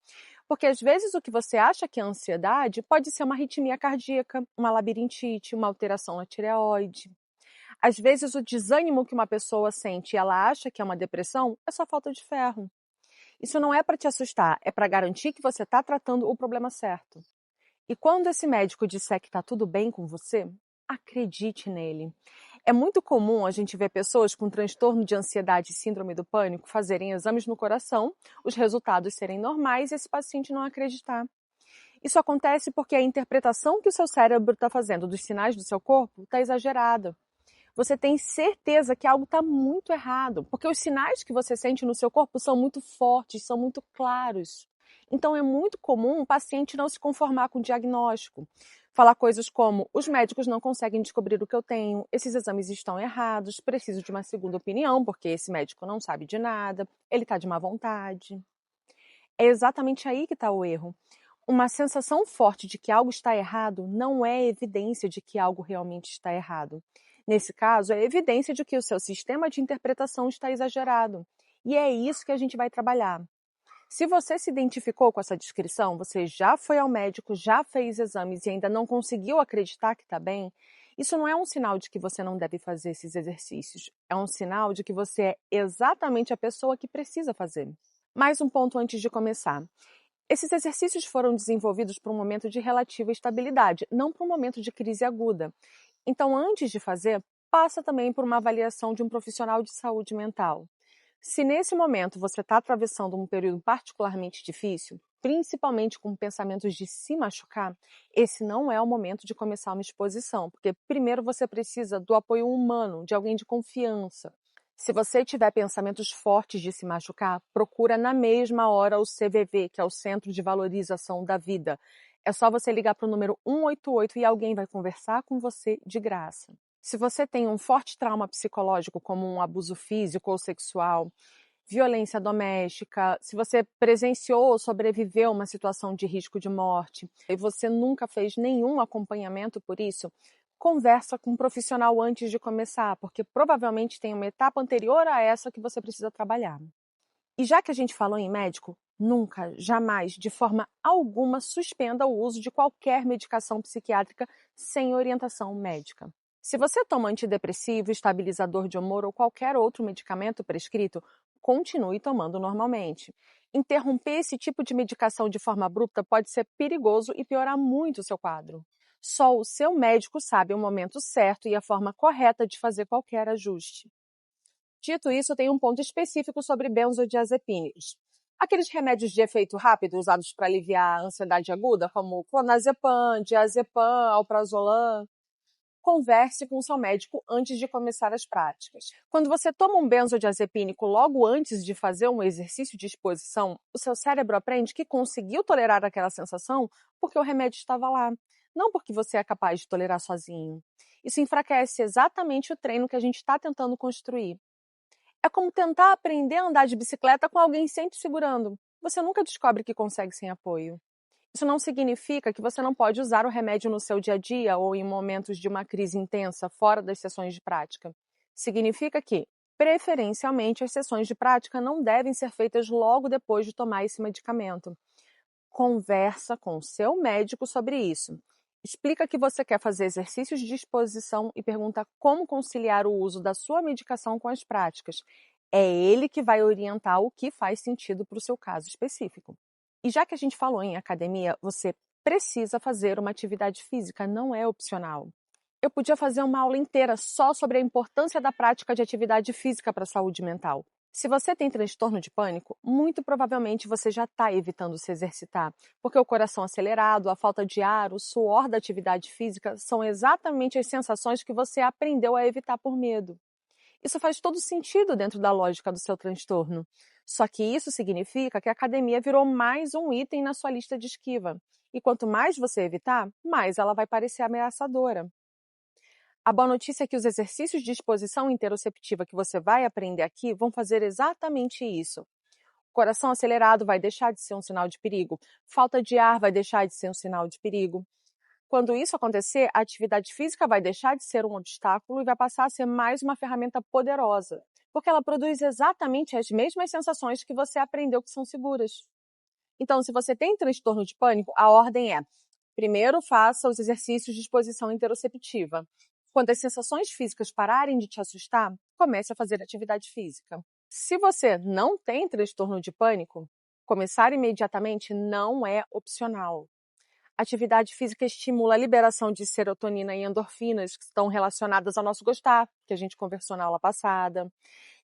Porque às vezes o que você acha que é ansiedade pode ser uma arritmia cardíaca, uma labirintite, uma alteração na tireoide. Às vezes o desânimo que uma pessoa sente e ela acha que é uma depressão é só falta de ferro. Isso não é para te assustar, é para garantir que você está tratando o problema certo. E quando esse médico disser que está tudo bem com você, acredite nele. É muito comum a gente ver pessoas com transtorno de ansiedade e síndrome do pânico fazerem exames no coração, os resultados serem normais e esse paciente não acreditar. Isso acontece porque a interpretação que o seu cérebro está fazendo dos sinais do seu corpo está exagerada. Você tem certeza que algo está muito errado, porque os sinais que você sente no seu corpo são muito fortes, são muito claros. Então é muito comum o paciente não se conformar com o diagnóstico. Falar coisas como, os médicos não conseguem descobrir o que eu tenho, esses exames estão errados, preciso de uma segunda opinião, porque esse médico não sabe de nada, ele está de má vontade. É exatamente aí que está o erro. Uma sensação forte de que algo está errado não é evidência de que algo realmente está errado. Nesse caso, é evidência de que o seu sistema de interpretação está exagerado. E é isso que a gente vai trabalhar. Se você se identificou com essa descrição, você já foi ao médico, já fez exames e ainda não conseguiu acreditar que está bem, isso não é um sinal de que você não deve fazer esses exercícios. É um sinal de que você é exatamente a pessoa que precisa fazer. Mais um ponto antes de começar. Esses exercícios foram desenvolvidos para um momento de relativa estabilidade, não para um momento de crise aguda. Então, antes de fazer, passa também por uma avaliação de um profissional de saúde mental. Se nesse momento você está atravessando um período particularmente difícil, principalmente com pensamentos de se machucar, esse não é o momento de começar uma exposição, porque primeiro você precisa do apoio humano, de alguém de confiança. Se você tiver pensamentos fortes de se machucar, procura na mesma hora o CVV, que é o Centro de Valorização da Vida. É só você ligar para o número 188 e alguém vai conversar com você de graça. Se você tem um forte trauma psicológico, como um abuso físico ou sexual, violência doméstica, se você presenciou ou sobreviveu a uma situação de risco de morte e você nunca fez nenhum acompanhamento por isso, conversa com um profissional antes de começar, porque provavelmente tem uma etapa anterior a essa que você precisa trabalhar. E já que a gente falou em médico, nunca, jamais, de forma alguma, suspenda o uso de qualquer medicação psiquiátrica sem orientação médica. Se você toma antidepressivo, estabilizador de humor ou qualquer outro medicamento prescrito, continue tomando normalmente. Interromper esse tipo de medicação de forma abrupta pode ser perigoso e piorar muito o seu quadro. Só o seu médico sabe o momento certo e a forma correta de fazer qualquer ajuste. Dito isso, tem um ponto específico sobre benzodiazepínicos. Aqueles remédios de efeito rápido usados para aliviar a ansiedade aguda, como clonazepam, diazepam, alprazolam. Converse com o seu médico antes de começar as práticas. Quando você toma um benzodiazepínico logo antes de fazer um exercício de exposição, o seu cérebro aprende que conseguiu tolerar aquela sensação porque o remédio estava lá, não porque você é capaz de tolerar sozinho. Isso enfraquece exatamente o treino que a gente está tentando construir. É como tentar aprender a andar de bicicleta com alguém sempre segurando. Você nunca descobre que consegue sem apoio. Isso não significa que você não pode usar o remédio no seu dia a dia ou em momentos de uma crise intensa, fora das sessões de prática. Significa que, preferencialmente, as sessões de prática não devem ser feitas logo depois de tomar esse medicamento. Conversa com o seu médico sobre isso. Explica que você quer fazer exercícios de exposição e pergunta como conciliar o uso da sua medicação com as práticas. É ele que vai orientar o que faz sentido para o seu caso específico. E já que a gente falou em academia, você precisa fazer uma atividade física, não é opcional. Eu podia fazer uma aula inteira só sobre a importância da prática de atividade física para a saúde mental. Se você tem transtorno de pânico, muito provavelmente você já está evitando se exercitar, porque o coração acelerado, a falta de ar, o suor da atividade física são exatamente as sensações que você aprendeu a evitar por medo. Isso faz todo sentido dentro da lógica do seu transtorno. Só que isso significa que a academia virou mais um item na sua lista de esquiva. E quanto mais você evitar, mais ela vai parecer ameaçadora. A boa notícia é que os exercícios de exposição interoceptiva que você vai aprender aqui vão fazer exatamente isso. Coração acelerado vai deixar de ser um sinal de perigo. Falta de ar vai deixar de ser um sinal de perigo. Quando isso acontecer, a atividade física vai deixar de ser um obstáculo e vai passar a ser mais uma ferramenta poderosa, porque ela produz exatamente as mesmas sensações que você aprendeu que são seguras. Então, se você tem transtorno de pânico, a ordem é: primeiro faça os exercícios de exposição interoceptiva. Quando as sensações físicas pararem de te assustar, comece a fazer atividade física. Se você não tem transtorno de pânico, começar imediatamente não é opcional. Atividade física estimula a liberação de serotonina e endorfinas, que estão relacionadas ao nosso gostar, que a gente conversou na aula passada.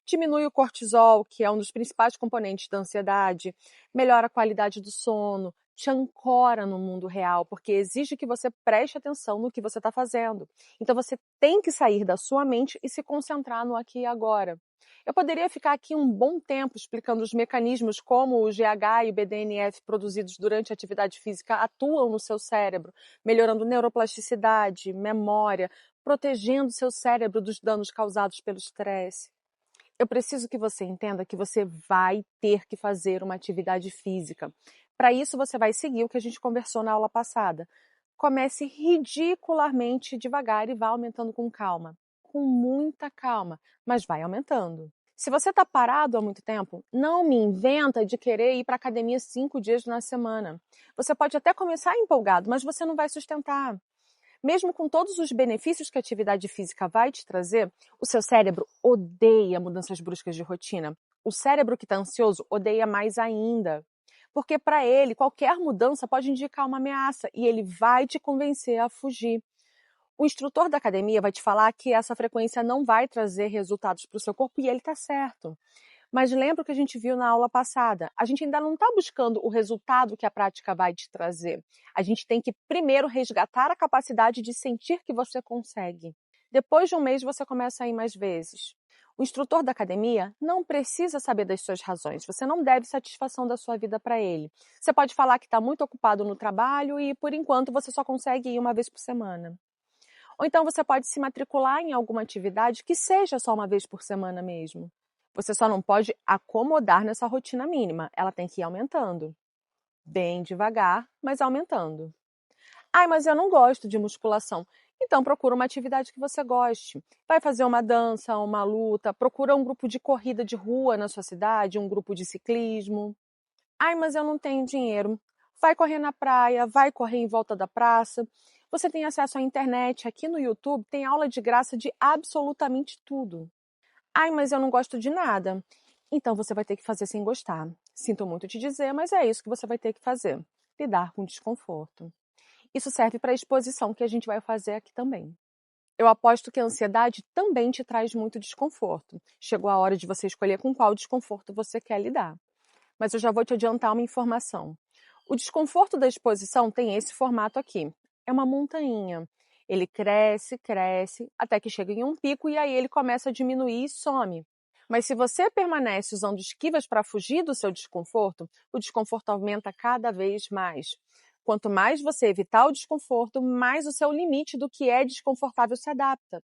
Diminui o cortisol, que é um dos principais componentes da ansiedade. Melhora a qualidade do sono. Te ancora no mundo real, porque exige que você preste atenção no que você está fazendo. Então você tem que sair da sua mente e se concentrar no aqui e agora. Eu poderia ficar aqui um bom tempo explicando os mecanismos como o GH e o BDNF produzidos durante a atividade física atuam no seu cérebro, melhorando neuroplasticidade, memória, protegendo seu cérebro dos danos causados pelo estresse. Eu preciso que você entenda que você vai ter que fazer uma atividade física. Para isso, você vai seguir o que a gente conversou na aula passada. Comece ridicularmente devagar e vá aumentando com calma. Com muita calma, mas vai aumentando. Se você está parado há muito tempo, não me inventa de querer ir para a academia 5 dias na semana. Você pode até começar empolgado, mas você não vai sustentar. Mesmo com todos os benefícios que a atividade física vai te trazer, o seu cérebro odeia mudanças bruscas de rotina. O cérebro que está ansioso odeia mais ainda. Porque para ele, qualquer mudança pode indicar uma ameaça e ele vai te convencer a fugir. O instrutor da academia vai te falar que essa frequência não vai trazer resultados para o seu corpo e ele está certo. Mas lembra o que a gente viu na aula passada? A gente ainda não está buscando o resultado que a prática vai te trazer. A gente tem que primeiro resgatar a capacidade de sentir que você consegue. Depois de um mês, você começa a ir mais vezes. O instrutor da academia não precisa saber das suas razões. Você não deve satisfação da sua vida para ele. Você pode falar que está muito ocupado no trabalho e, por enquanto, você só consegue ir uma vez por semana. Ou então você pode se matricular em alguma atividade que seja só uma vez por semana mesmo. Você só não pode acomodar nessa rotina mínima. Ela tem que ir aumentando. Bem devagar, mas aumentando. Ai, mas eu não gosto de musculação. Então procura uma atividade que você goste. Vai fazer uma dança, uma luta, procura um grupo de corrida de rua na sua cidade, um grupo de ciclismo. Ai, mas eu não tenho dinheiro. Vai correr na praia, vai correr em volta da praça. Você tem acesso à internet, aqui no YouTube tem aula de graça de absolutamente tudo. Ai, mas eu não gosto de nada. Então você vai ter que fazer sem gostar. Sinto muito te dizer, mas é isso que você vai ter que fazer. Lidar com desconforto. Isso serve para a exposição que a gente vai fazer aqui também. Eu aposto que a ansiedade também te traz muito desconforto. Chegou a hora de você escolher com qual desconforto você quer lidar. Mas eu já vou te adiantar uma informação. O desconforto da exposição tem esse formato aqui. É uma montanha. Ele cresce, cresce, até que chega em um pico e aí ele começa a diminuir e some. Mas se você permanece usando esquivas para fugir do seu desconforto, o desconforto aumenta cada vez mais. Quanto mais você evitar o desconforto, mais o seu limite do que é desconfortável se adapta.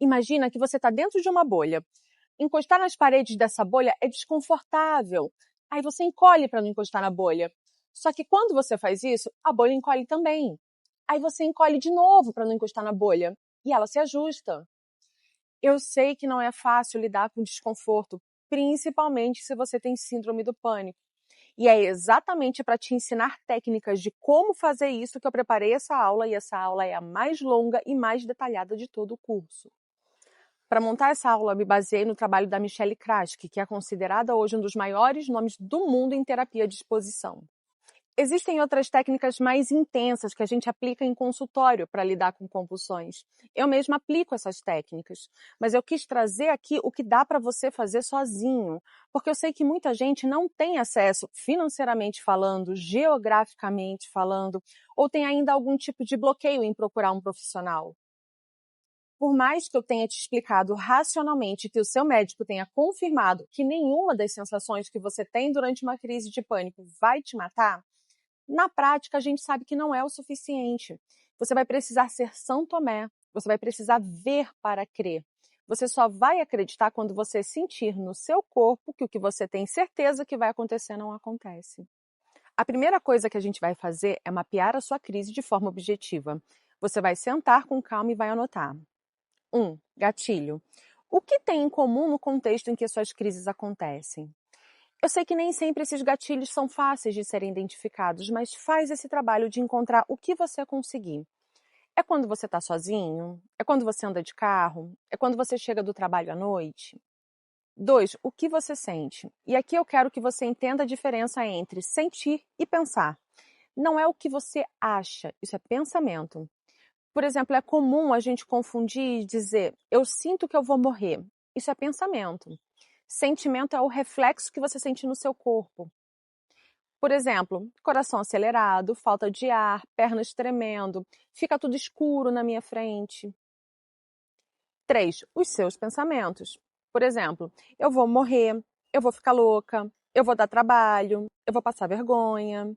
Imagina que você está dentro de uma bolha. Encostar nas paredes dessa bolha é desconfortável. Aí você encolhe para não encostar na bolha. Só que quando você faz isso, a bolha encolhe também. Aí você encolhe de novo para não encostar na bolha. E ela se ajusta. Eu sei que não é fácil lidar com desconforto, principalmente se você tem síndrome do pânico. E é exatamente para te ensinar técnicas de como fazer isso que eu preparei essa aula, e essa aula é a mais longa e mais detalhada de todo o curso. Para montar essa aula, eu me baseei no trabalho da Michelle Kraske, que é considerada hoje um dos maiores nomes do mundo em terapia de exposição. Existem outras técnicas mais intensas que a gente aplica em consultório para lidar com compulsões. Eu mesma aplico essas técnicas, mas eu quis trazer aqui o que dá para você fazer sozinho, porque eu sei que muita gente não tem acesso financeiramente falando, geograficamente falando, ou tem ainda algum tipo de bloqueio em procurar um profissional. Por mais que eu tenha te explicado racionalmente que o seu médico tenha confirmado que nenhuma das sensações que você tem durante uma crise de pânico vai te matar, na prática a gente sabe que não é o suficiente. Você vai precisar ser São Tomé, você vai precisar ver para crer. Você só vai acreditar quando você sentir no seu corpo que o que você tem certeza que vai acontecer não acontece. A primeira coisa que a gente vai fazer é mapear a sua crise de forma objetiva. Você vai sentar com calma e vai anotar. 1. Gatilho. O que tem em comum no contexto em que suas crises acontecem? Eu sei que nem sempre esses gatilhos são fáceis de serem identificados, mas faz esse trabalho de encontrar o que você conseguir. É quando você está sozinho? É quando você anda de carro? É quando você chega do trabalho à noite? 2. O que você sente? E aqui eu quero que você entenda a diferença entre sentir e pensar. Não é o que você acha, isso é pensamento. Por exemplo, é comum a gente confundir e dizer, eu sinto que eu vou morrer. Isso é pensamento. Sentimento é o reflexo que você sente no seu corpo. Por exemplo, coração acelerado, falta de ar, pernas tremendo, fica tudo escuro na minha frente. 3. Os seus pensamentos. Por exemplo, eu vou morrer, eu vou ficar louca, eu vou dar trabalho, eu vou passar vergonha.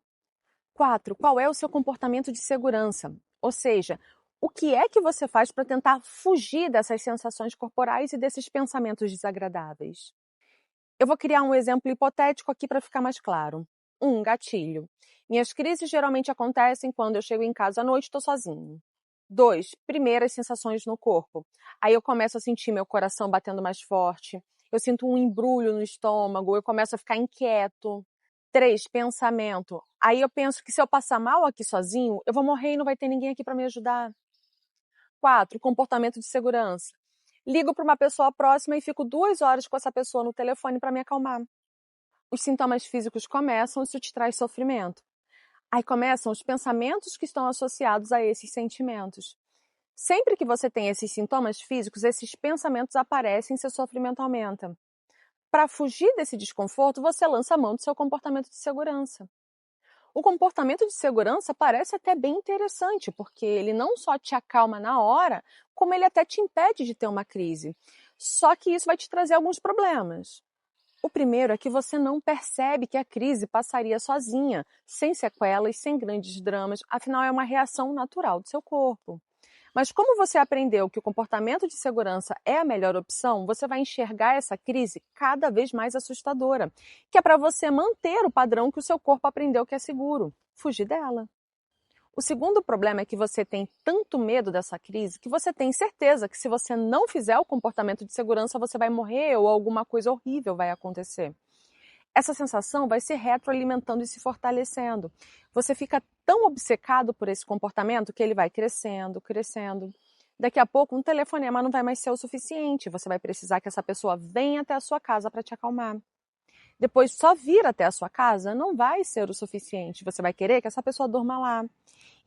4. Qual é o seu comportamento de segurança? Ou seja, O que é que você faz para tentar fugir dessas sensações corporais e desses pensamentos desagradáveis? Eu vou criar um exemplo hipotético aqui para ficar mais claro. Gatilho. Minhas crises geralmente acontecem quando eu chego em casa à noite e estou sozinho. 2, primeiras sensações no corpo. Aí eu começo a sentir meu coração batendo mais forte, eu sinto um embrulho no estômago, eu começo a ficar inquieto. 3, pensamento. Aí eu penso que se eu passar mal aqui sozinho, eu vou morrer e não vai ter ninguém aqui para me ajudar. 4, comportamento de segurança. Ligo para uma pessoa próxima e fico 2 horas com essa pessoa no telefone para me acalmar. Os sintomas físicos começam, isso te traz sofrimento. Aí começam os pensamentos que estão associados a esses sentimentos. Sempre que você tem esses sintomas físicos, esses pensamentos aparecem e seu sofrimento aumenta. Para fugir desse desconforto, você lança a mão do seu comportamento de segurança. O comportamento de segurança parece até bem interessante, porque ele não só te acalma na hora, como ele até te impede de ter uma crise. Só que isso vai te trazer alguns problemas. O primeiro é que você não percebe que a crise passaria sozinha, sem sequelas, sem grandes dramas, afinal é uma reação natural do seu corpo. Mas como você aprendeu que o comportamento de segurança é a melhor opção, você vai enxergar essa crise cada vez mais assustadora, que é para você manter o padrão que o seu corpo aprendeu que é seguro, fugir dela. O segundo problema é que você tem tanto medo dessa crise que você tem certeza que se você não fizer o comportamento de segurança, você vai morrer ou alguma coisa horrível vai acontecer. Essa sensação vai se retroalimentando e se fortalecendo. Você fica tão obcecado por esse comportamento que ele vai crescendo, crescendo. Daqui a pouco, um telefonema não vai mais ser o suficiente. Você vai precisar que essa pessoa venha até a sua casa para te acalmar. Depois, só vir até a sua casa não vai ser o suficiente. Você vai querer que essa pessoa durma lá.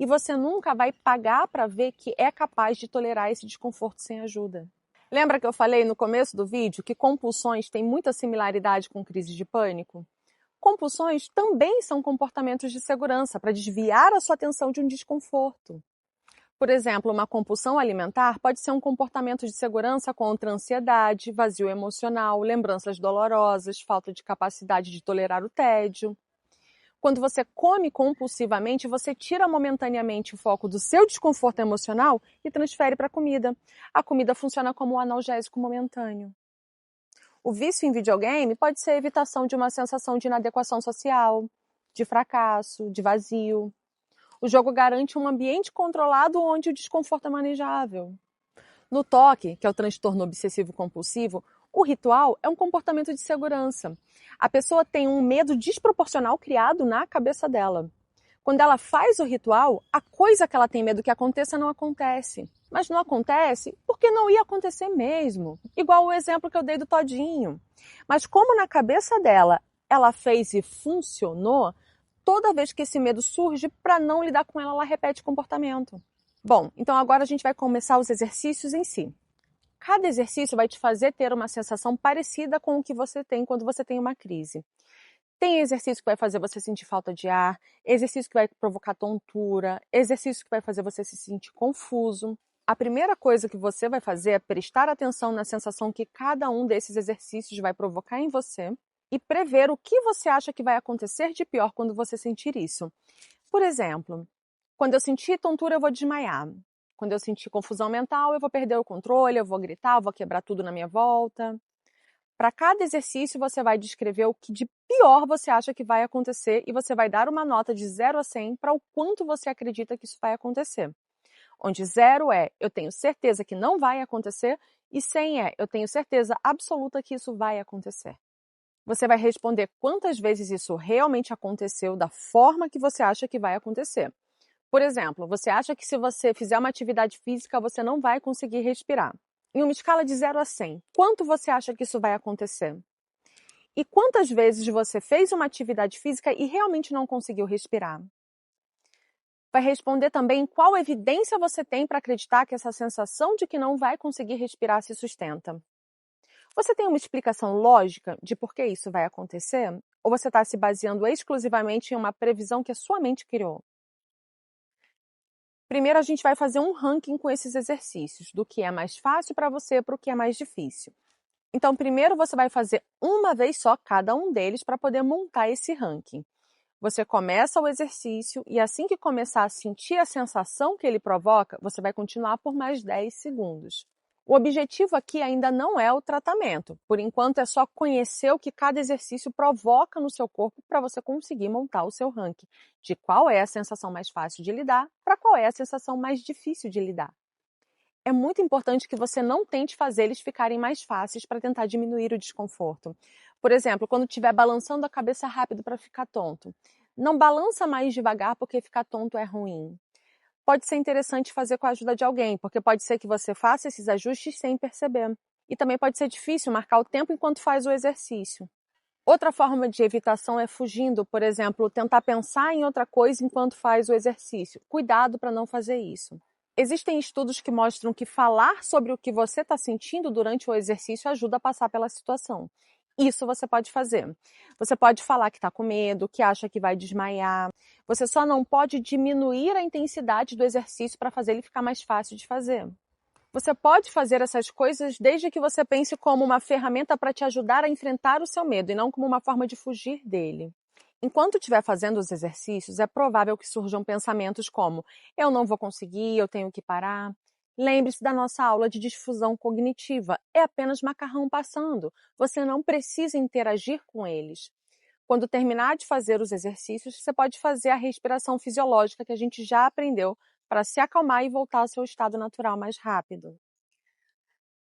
E você nunca vai pagar para ver que é capaz de tolerar esse desconforto sem ajuda. Lembra que eu falei no começo do vídeo que compulsões têm muita similaridade com crises de pânico? Compulsões também são comportamentos de segurança para desviar a sua atenção de um desconforto. Por exemplo, uma compulsão alimentar pode ser um comportamento de segurança contra ansiedade, vazio emocional, lembranças dolorosas, falta de capacidade de tolerar o tédio. Quando você come compulsivamente, você tira momentaneamente o foco do seu desconforto emocional e transfere para a comida. A comida funciona como um analgésico momentâneo. O vício em videogame pode ser a evitação de uma sensação de inadequação social, de fracasso, de vazio. O jogo garante um ambiente controlado onde o desconforto é manejável. No TOC, que é o transtorno obsessivo-compulsivo, o ritual é um comportamento de segurança. A pessoa tem um medo desproporcional criado na cabeça dela. Quando ela faz o ritual, a coisa que ela tem medo que aconteça não acontece. Mas não acontece porque não ia acontecer mesmo. Igual o exemplo que eu dei do todinho. Mas como na cabeça dela ela fez e funcionou, toda vez que esse medo surge, para não lidar com ela repete o comportamento. Bom, então agora a gente vai começar os exercícios em si. Cada exercício vai te fazer ter uma sensação parecida com o que você tem quando você tem uma crise. Tem exercício que vai fazer você sentir falta de ar, exercício que vai provocar tontura, exercício que vai fazer você se sentir confuso. A primeira coisa que você vai fazer é prestar atenção na sensação que cada um desses exercícios vai provocar em você e prever o que você acha que vai acontecer de pior quando você sentir isso. Por exemplo, quando eu sentir tontura, eu vou desmaiar. Quando eu sentir confusão mental, eu vou perder o controle, eu vou gritar, eu vou quebrar tudo na minha volta. Para cada exercício, você vai descrever o que de pior você acha que vai acontecer e você vai dar uma nota de 0 a 100 para o quanto você acredita que isso vai acontecer. Onde 0 é, eu tenho certeza que não vai acontecer, e 100 é, eu tenho certeza absoluta que isso vai acontecer. Você vai responder quantas vezes isso realmente aconteceu da forma que você acha que vai acontecer. Por exemplo, você acha que se você fizer uma atividade física, você não vai conseguir respirar. Em uma escala de 0 a 100, quanto você acha que isso vai acontecer? E quantas vezes você fez uma atividade física e realmente não conseguiu respirar? Vai responder também qual evidência você tem para acreditar que essa sensação de que não vai conseguir respirar se sustenta. Você tem uma explicação lógica de por que isso vai acontecer? Ou você está se baseando exclusivamente em uma previsão que a sua mente criou? Primeiro, a gente vai fazer um ranking com esses exercícios, do que é mais fácil para você para o que é mais difícil. Então, primeiro você vai fazer uma vez só cada um deles para poder montar esse ranking. Você começa o exercício e assim que começar a sentir a sensação que ele provoca, você vai continuar por mais 10 segundos. O objetivo aqui ainda não é o tratamento. Por enquanto, é só conhecer o que cada exercício provoca no seu corpo para você conseguir montar o seu ranking de qual é a sensação mais fácil de lidar para qual é a sensação mais difícil de lidar. É muito importante que você não tente fazer eles ficarem mais fáceis para tentar diminuir o desconforto. Por exemplo, quando estiver balançando a cabeça rápido para ficar tonto. Não balança mais devagar porque ficar tonto é ruim. Pode ser interessante fazer com a ajuda de alguém, porque pode ser que você faça esses ajustes sem perceber. E também pode ser difícil marcar o tempo enquanto faz o exercício. Outra forma de evitação é fugindo, por exemplo, tentar pensar em outra coisa enquanto faz o exercício. Cuidado para não fazer isso. Existem estudos que mostram que falar sobre o que você está sentindo durante o exercício ajuda a passar pela situação. Isso você pode fazer. Você pode falar que está com medo, que acha que vai desmaiar. Você só não pode diminuir a intensidade do exercício para fazer ele ficar mais fácil de fazer. Você pode fazer essas coisas desde que você pense como uma ferramenta para te ajudar a enfrentar o seu medo e não como uma forma de fugir dele. Enquanto estiver fazendo os exercícios, é provável que surjam pensamentos como eu não vou conseguir, eu tenho que parar. Lembre-se da nossa aula de difusão cognitiva. É apenas macarrão passando. Você não precisa interagir com eles. Quando terminar de fazer os exercícios, você pode fazer a respiração fisiológica que a gente já aprendeu para se acalmar e voltar ao seu estado natural mais rápido.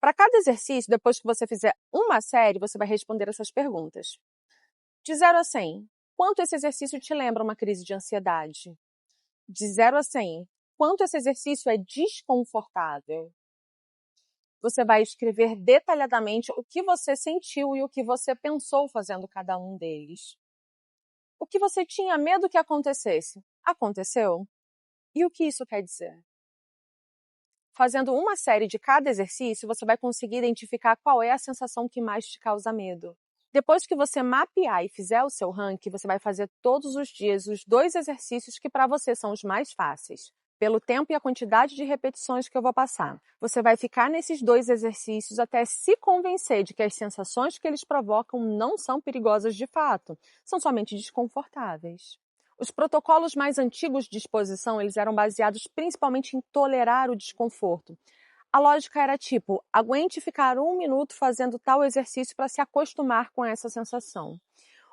Para cada exercício, depois que você fizer uma série, você vai responder essas perguntas. De 0 a 100, quanto esse exercício te lembra uma crise de ansiedade? De 0 a 100, quanto esse exercício é desconfortável? Você vai escrever detalhadamente o que você sentiu e o que você pensou fazendo cada um deles. O que você tinha medo que acontecesse? Aconteceu? E o que isso quer dizer? Fazendo uma série de cada exercício, você vai conseguir identificar qual é a sensação que mais te causa medo. Depois que você mapear e fizer o seu ranking, você vai fazer todos os dias os 2 exercícios que para você são os mais fáceis, pelo tempo e a quantidade de repetições que eu vou passar. Você vai ficar nesses 2 exercícios até se convencer de que as sensações que eles provocam não são perigosas de fato, são somente desconfortáveis. Os protocolos mais antigos de exposição, eles eram baseados principalmente em tolerar o desconforto. A lógica era tipo, aguente ficar 1 minuto fazendo tal exercício para se acostumar com essa sensação.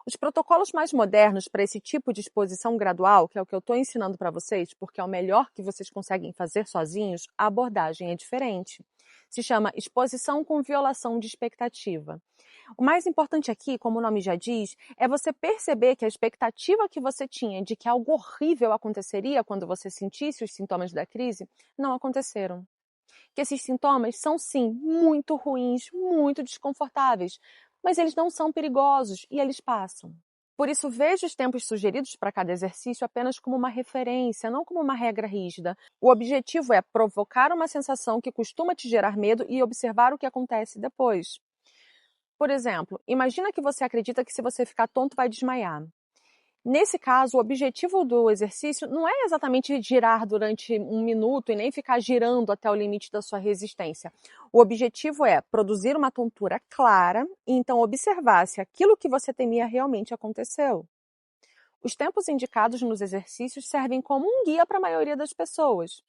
Os protocolos mais modernos para esse tipo de exposição gradual, que é o que eu estou ensinando para vocês, porque é o melhor que vocês conseguem fazer sozinhos, a abordagem é diferente. Se chama exposição com violação de expectativa. O mais importante aqui, como o nome já diz, é você perceber que a expectativa que você tinha de que algo horrível aconteceria quando você sentisse os sintomas da crise, não aconteceram. Que esses sintomas são, sim, muito ruins, muito desconfortáveis, mas eles não são perigosos e eles passam. Por isso, veja os tempos sugeridos para cada exercício apenas como uma referência, não como uma regra rígida. O objetivo é provocar uma sensação que costuma te gerar medo e observar o que acontece depois. Por exemplo, imagina que você acredita que se você ficar tonto vai desmaiar. Nesse caso, o objetivo do exercício não é exatamente girar durante 1 minuto e nem ficar girando até o limite da sua resistência. O objetivo é produzir uma tontura clara e então observar se aquilo que você temia realmente aconteceu. Os tempos indicados nos exercícios servem como um guia para a maioria das pessoas.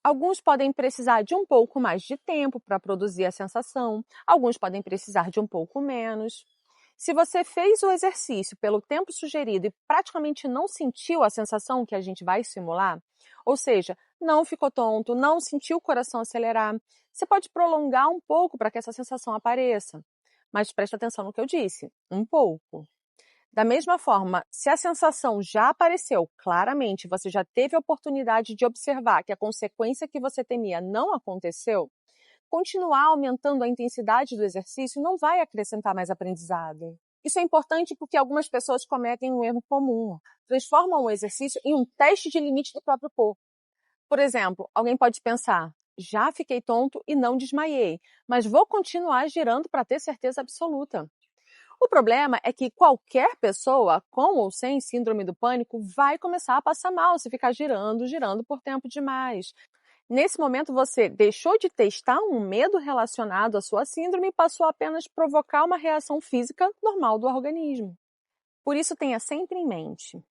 Alguns podem precisar de um pouco mais de tempo para produzir a sensação, alguns podem precisar de um pouco menos. Se você fez o exercício pelo tempo sugerido e praticamente não sentiu a sensação que a gente vai simular, ou seja, não ficou tonto, não sentiu o coração acelerar, você pode prolongar um pouco para que essa sensação apareça. Mas preste atenção no que eu disse, um pouco. Da mesma forma, se a sensação já apareceu claramente, você já teve a oportunidade de observar que a consequência que você temia não aconteceu, continuar aumentando a intensidade do exercício não vai acrescentar mais aprendizado. Isso é importante porque algumas pessoas cometem um erro comum. Transformam o exercício em um teste de limite do próprio corpo. Por exemplo, alguém pode pensar, já fiquei tonto e não desmaiei, mas vou continuar girando para ter certeza absoluta. O problema é que qualquer pessoa, com ou sem síndrome do pânico, vai começar a passar mal se ficar girando por tempo demais. Nesse momento, você deixou de testar um medo relacionado à sua síndrome e passou a apenas provocar uma reação física normal do organismo. Por isso, tenha sempre em mente.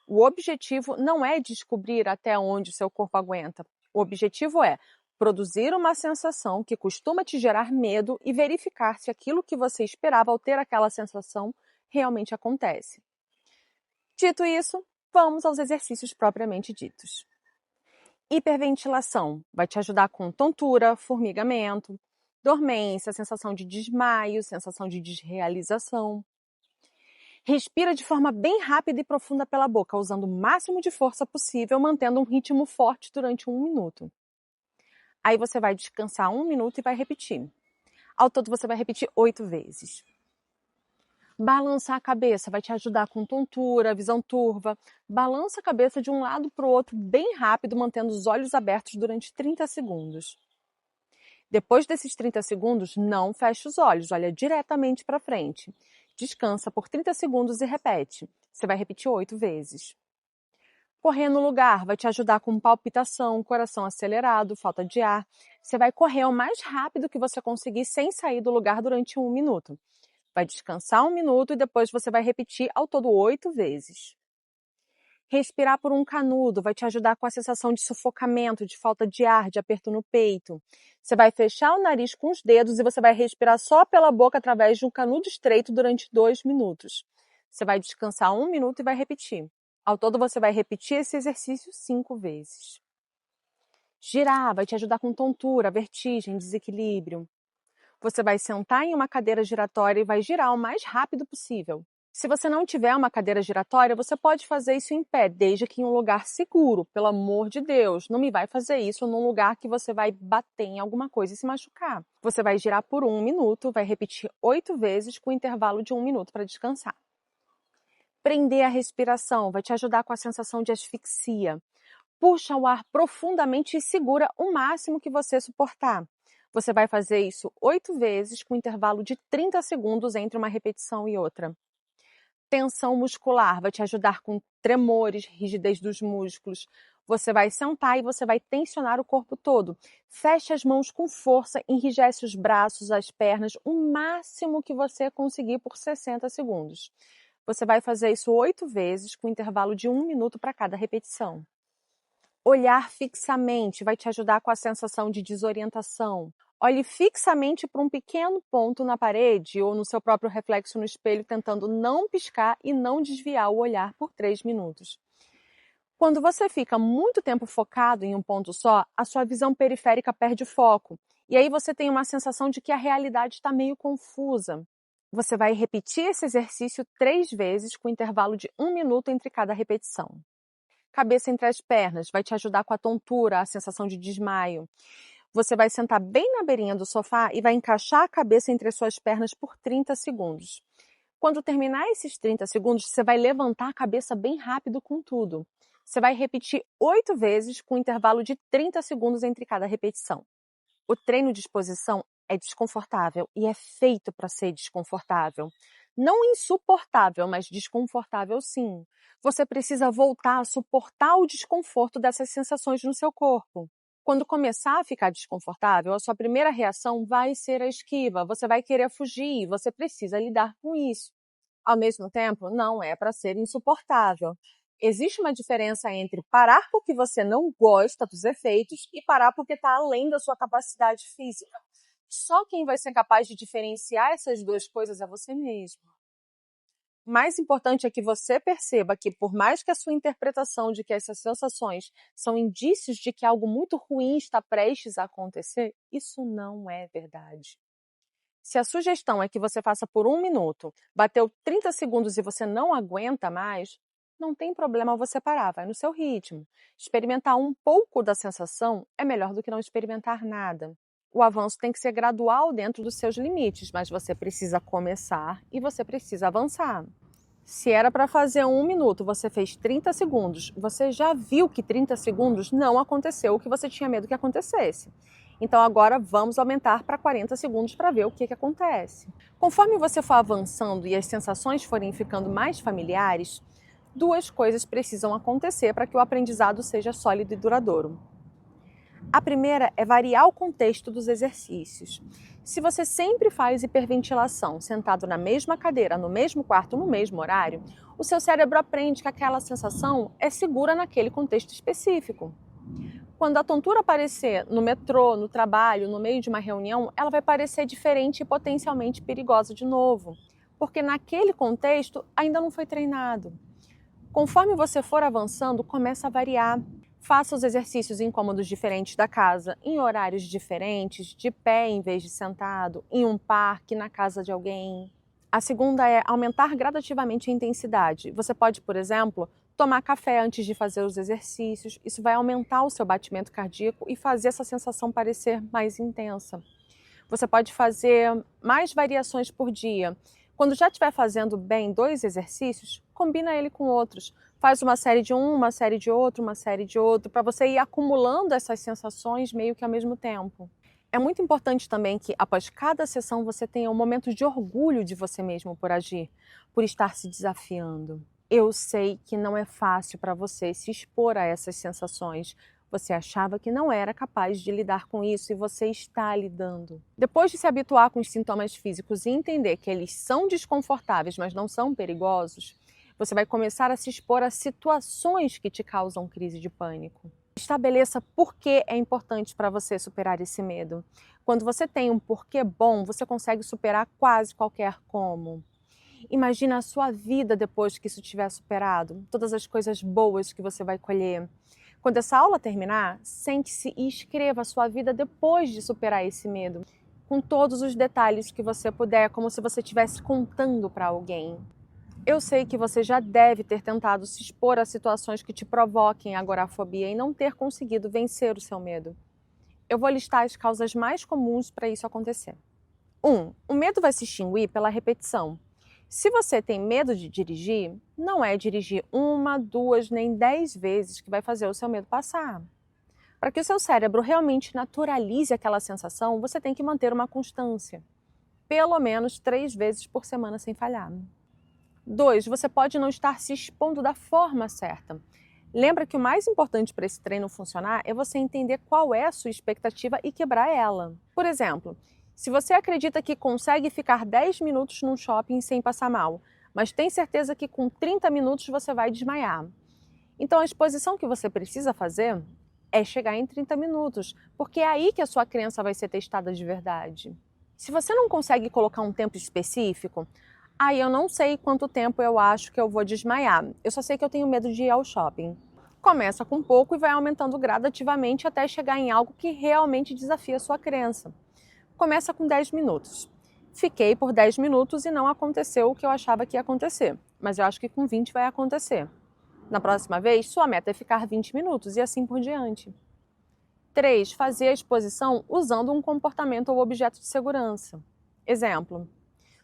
O objetivo não é descobrir até onde o seu corpo aguenta. O objetivo é produzir uma sensação que costuma te gerar medo e verificar se aquilo que você esperava ao ter aquela sensação realmente acontece. Dito isso, vamos aos exercícios propriamente ditos. Hiperventilação vai te ajudar com tontura, formigamento, dormência, sensação de desmaio, sensação de desrealização. Respira de forma bem rápida e profunda pela boca, usando o máximo de força possível, mantendo um ritmo forte durante 1 minuto. Aí você vai descansar 1 minuto e vai repetir. Ao todo você vai repetir 8 vezes. Balançar a cabeça vai te ajudar com tontura, visão turva. Balança a cabeça de um lado para o outro bem rápido, mantendo os olhos abertos durante 30 segundos. Depois desses 30 segundos, não feche os olhos, olha diretamente para frente. Descansa por 30 segundos e repete. Você vai repetir 8 vezes. Correr no lugar vai te ajudar com palpitação, coração acelerado, falta de ar. Você vai correr o mais rápido que você conseguir sem sair do lugar durante 1 minuto. Vai descansar 1 minuto e depois você vai repetir ao todo 8 vezes. Respirar por um canudo vai te ajudar com a sensação de sufocamento, de falta de ar, de aperto no peito. Você vai fechar o nariz com os dedos e você vai respirar só pela boca através de um canudo estreito durante 2 minutos. Você vai descansar 1 minuto e vai repetir. Ao todo você vai repetir esse exercício 5 vezes. Girar vai te ajudar com tontura, vertigem, desequilíbrio. Você vai sentar em uma cadeira giratória e vai girar o mais rápido possível. Se você não tiver uma cadeira giratória, você pode fazer isso em pé, desde que em um lugar seguro. Pelo amor de Deus, não me vai fazer isso num lugar que você vai bater em alguma coisa e se machucar. Você vai girar por 1 minuto, vai repetir 8 vezes com intervalo de 1 minuto para descansar. Prender a respiração vai te ajudar com a sensação de asfixia. Puxa o ar profundamente e segura o máximo que você suportar. Você vai fazer isso 8 vezes com intervalo de 30 segundos entre uma repetição e outra. Tensão muscular vai te ajudar com tremores, rigidez dos músculos. Você vai sentar e você vai tensionar o corpo todo. Fecha as mãos com força, enrijece os braços, as pernas, o máximo que você conseguir por 60 segundos. Você vai fazer isso 8 vezes com intervalo de 1 minuto para cada repetição. Olhar fixamente vai te ajudar com a sensação de desorientação. Olhe fixamente para um pequeno ponto na parede ou no seu próprio reflexo no espelho, tentando não piscar e não desviar o olhar por 3 minutos. Quando você fica muito tempo focado em um ponto só, a sua visão periférica perde foco. E aí você tem uma sensação de que a realidade está meio confusa. Você vai repetir esse exercício 3 vezes com intervalo de 1 minuto entre cada repetição. Cabeça entre as pernas vai te ajudar com a tontura, a sensação de desmaio. Você vai sentar bem na beirinha do sofá e vai encaixar a cabeça entre as suas pernas por 30 segundos. Quando terminar esses 30 segundos, você vai levantar a cabeça bem rápido com tudo. Você vai repetir 8 vezes com intervalo de 30 segundos entre cada repetição. O treino de exposição é desconfortável e é feito para ser desconfortável. Não insuportável, mas desconfortável sim. Você precisa voltar a suportar o desconforto dessas sensações no seu corpo. Quando começar a ficar desconfortável, a sua primeira reação vai ser a esquiva. Você vai querer fugir, você precisa lidar com isso. Ao mesmo tempo, não é para ser insuportável. Existe uma diferença entre parar porque você não gosta dos efeitos e parar porque está além da sua capacidade física. Só quem vai ser capaz de diferenciar essas duas coisas é você mesmo. O mais importante é que você perceba que, por mais que a sua interpretação de que essas sensações são indícios de que algo muito ruim está prestes a acontecer, isso não é verdade. Se a sugestão é que você faça por 1 minuto, bateu 30 segundos e você não aguenta mais, não tem problema você parar, vai no seu ritmo. Experimentar um pouco da sensação é melhor do que não experimentar nada. O avanço tem que ser gradual dentro dos seus limites, mas você precisa começar e você precisa avançar. Se era para fazer 1 minuto, você fez 30 segundos, você já viu que 30 segundos não aconteceu o que você tinha medo que acontecesse. Então agora vamos aumentar para 40 segundos para ver o que acontece. Conforme você for avançando e as sensações forem ficando mais familiares, 2 coisas precisam acontecer para que o aprendizado seja sólido e duradouro. A primeira é variar o contexto dos exercícios. Se você sempre faz hiperventilação sentado na mesma cadeira, no mesmo quarto, no mesmo horário, o seu cérebro aprende que aquela sensação é segura naquele contexto específico. Quando a tontura aparecer no metrô, no trabalho, no meio de uma reunião, ela vai parecer diferente e potencialmente perigosa de novo, porque naquele contexto ainda não foi treinado. Conforme você for avançando, começa a variar. Faça os exercícios em cômodos diferentes da casa, em horários diferentes, de pé em vez de sentado, em um parque, na casa de alguém. A segunda é aumentar gradativamente a intensidade. Você pode, por exemplo, tomar café antes de fazer os exercícios. Isso vai aumentar o seu batimento cardíaco e fazer essa sensação parecer mais intensa. Você pode fazer mais variações por dia. Quando já estiver fazendo bem 2 exercícios, combina ele com outros. Faz uma série de um, uma série de outro, uma série de outro, para você ir acumulando essas sensações meio que ao mesmo tempo. É muito importante também que, após cada sessão, você tenha um momento de orgulho de você mesmo por agir, por estar se desafiando. Eu sei que não é fácil para você se expor a essas sensações. Você achava que não era capaz de lidar com isso e você está lidando. Depois de se habituar com os sintomas físicos e entender que eles são desconfortáveis, mas não são perigosos, você vai começar a se expor a situações que te causam crise de pânico. Estabeleça por que é importante para você superar esse medo. Quando você tem um porquê bom, você consegue superar quase qualquer como. Imagina a sua vida depois que isso tiver superado, todas as coisas boas que você vai colher. Quando essa aula terminar, sente-se e escreva a sua vida depois de superar esse medo, com todos os detalhes que você puder, como se você estivesse contando para alguém. Eu sei que você já deve ter tentado se expor a situações que te provoquem agorafobia e não ter conseguido vencer o seu medo. Eu vou listar as causas mais comuns para isso acontecer. 1. O medo vai se extinguir pela repetição. Se você tem medo de dirigir, não é dirigir 1, 2, nem 10 vezes que vai fazer o seu medo passar. Para que o seu cérebro realmente naturalize aquela sensação, você tem que manter uma constância. Pelo menos 3 vezes por semana sem falhar. 2. Você pode não estar se expondo da forma certa. Lembra que o mais importante para esse treino funcionar é você entender qual é a sua expectativa e quebrar ela. Por exemplo, se você acredita que consegue ficar 10 minutos num shopping sem passar mal, mas tem certeza que com 30 minutos você vai desmaiar. Então a exposição que você precisa fazer é chegar em 30 minutos, porque é aí que a sua crença vai ser testada de verdade. Se você não consegue colocar um tempo específico, aí eu não sei quanto tempo eu acho que eu vou desmaiar, eu só sei que eu tenho medo de ir ao shopping. Começa com pouco e vai aumentando gradativamente até chegar em algo que realmente desafia a sua crença. Começa com 10 minutos. Fiquei por 10 minutos e não aconteceu o que eu achava que ia acontecer, mas eu acho que com 20 vai acontecer. Na próxima vez, sua meta é ficar 20 minutos e assim por diante. 3. Fazer a exposição usando um comportamento ou objeto de segurança. Exemplo: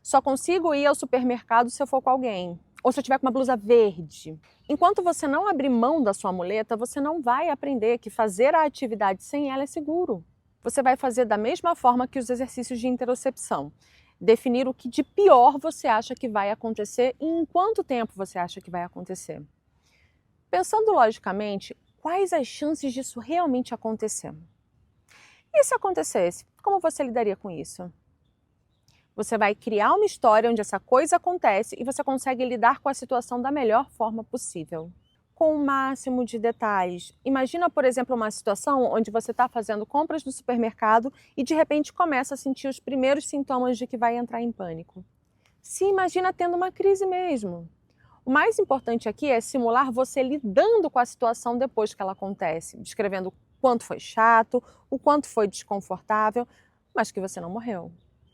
só consigo ir ao supermercado se eu for com alguém, ou se eu tiver com uma blusa verde. Enquanto você não abrir mão da sua muleta, você não vai aprender que fazer a atividade sem ela é seguro. Você vai fazer da mesma forma que os exercícios de interocepção. Definir o que de pior você acha que vai acontecer e em quanto tempo você acha que vai acontecer. Pensando logicamente, quais as chances disso realmente acontecer? E se acontecesse, como você lidaria com isso? Você vai criar uma história onde essa coisa acontece e você consegue lidar com a situação da melhor forma possível, com o máximo de detalhes. Imagina, por exemplo, uma situação onde você está fazendo compras no supermercado e de repente começa a sentir os primeiros sintomas de que vai entrar em pânico. Se imagina tendo uma crise mesmo. O mais importante aqui é simular você lidando com a situação depois que ela acontece, descrevendo o quanto foi chato, o quanto foi desconfortável, mas que você não morreu.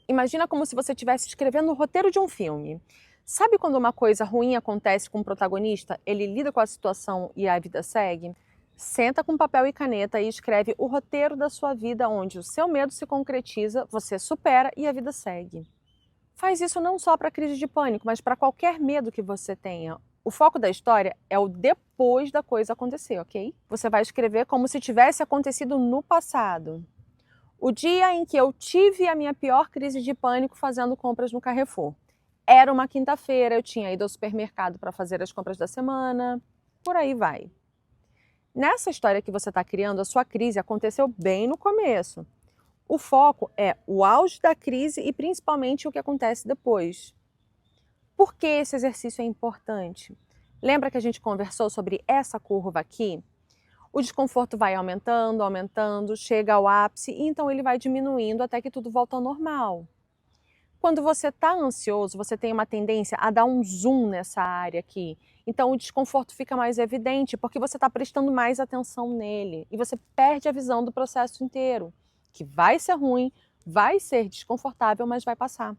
Imagina como se você estivesse escrevendo o roteiro de um filme. Sabe quando uma coisa ruim acontece com o protagonista, ele lida com a situação e a vida segue? Senta com papel e caneta e escreve o roteiro da sua vida onde o seu medo se concretiza, você supera e a vida segue. Faz isso não só para crise de pânico, mas para qualquer medo que você tenha. O foco da história é o depois da coisa acontecer, ok? Você vai escrever como se tivesse acontecido no passado. O dia em que eu tive a minha pior crise de pânico fazendo compras no Carrefour. Era uma quinta-feira, eu tinha ido ao supermercado para fazer as compras da semana, por aí vai. Nessa história que você está criando, a sua crise aconteceu bem no começo. O foco é o auge da crise e principalmente o que acontece depois. Por que esse exercício é importante? Lembra que a gente conversou sobre essa curva aqui? O desconforto vai aumentando, aumentando, chega ao ápice e então ele vai diminuindo até que tudo volta ao normal. Quando você está ansioso, você tem uma tendência a dar um zoom nessa área aqui. Então o desconforto fica mais evidente porque você está prestando mais atenção nele e você perde a visão do processo inteiro, que vai ser ruim, vai ser desconfortável, mas vai passar.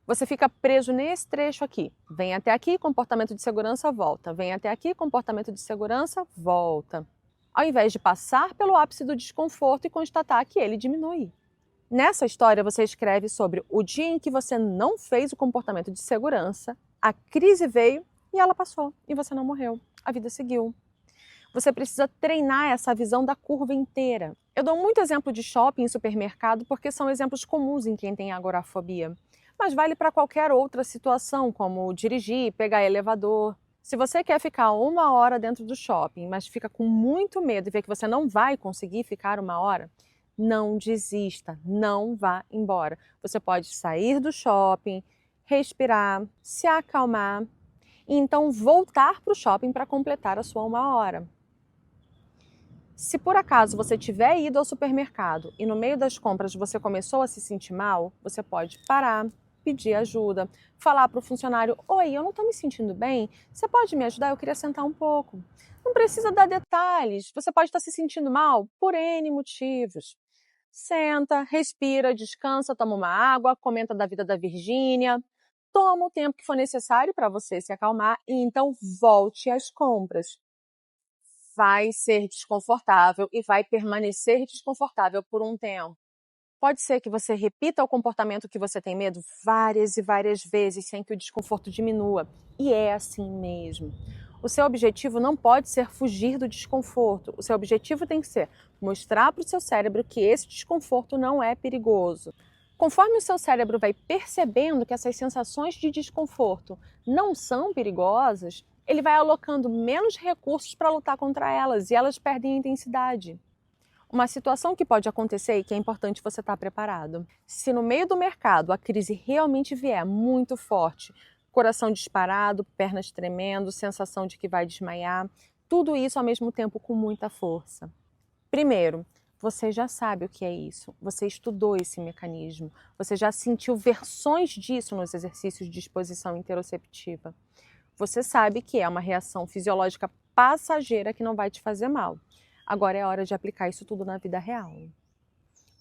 Você fica preso nesse trecho aqui. Vem até aqui, comportamento de segurança, volta. Vem até aqui, comportamento de segurança, volta. Ao invés de passar pelo ápice do desconforto e constatar que ele diminui. Nessa história, você escreve sobre o dia em que você não fez o comportamento de segurança, a crise veio e ela passou, e você não morreu. A vida seguiu. Você precisa treinar essa visão da curva inteira. Eu dou muito exemplo de shopping e supermercado porque são exemplos comuns em quem tem agorafobia. Mas vale para qualquer outra situação, como dirigir, pegar elevador. Se você quer ficar 1 hora dentro do shopping, mas fica com muito medo e vê que você não vai conseguir ficar 1 hora, não desista, não vá embora. Você pode sair do shopping, respirar, se acalmar e então voltar para o shopping para completar a sua 1 hora. Se por acaso você tiver ido ao supermercado e no meio das compras você começou a se sentir mal, você pode parar, pedir ajuda, falar para o funcionário: oi, eu não estou me sentindo bem, você pode me ajudar? Eu queria sentar um pouco. Não precisa dar detalhes, você pode estar se sentindo mal por N motivos. Senta, respira, descansa, toma uma água, comenta da vida da Virgínia, toma o tempo que for necessário para você se acalmar e então volte às compras. Vai ser desconfortável e vai permanecer desconfortável por um tempo. Pode ser que você repita o comportamento que você tem medo várias e várias vezes sem que o desconforto diminua. E é assim mesmo. O seu objetivo não pode ser fugir do desconforto. O seu objetivo tem que ser mostrar para o seu cérebro que esse desconforto não é perigoso. Conforme o seu cérebro vai percebendo que essas sensações de desconforto não são perigosas, ele vai alocando menos recursos para lutar contra elas e elas perdem a intensidade. Uma situação que pode acontecer e que é importante você estar preparado. Se no meio do mercado a crise realmente vier muito forte, coração disparado, pernas tremendo, sensação de que vai desmaiar, tudo isso ao mesmo tempo com muita força. Primeiro, você já sabe o que é isso, você estudou esse mecanismo, você já sentiu versões disso nos exercícios de exposição interoceptiva. Você sabe que é uma reação fisiológica passageira que não vai te fazer mal. Agora é hora de aplicar isso tudo na vida real.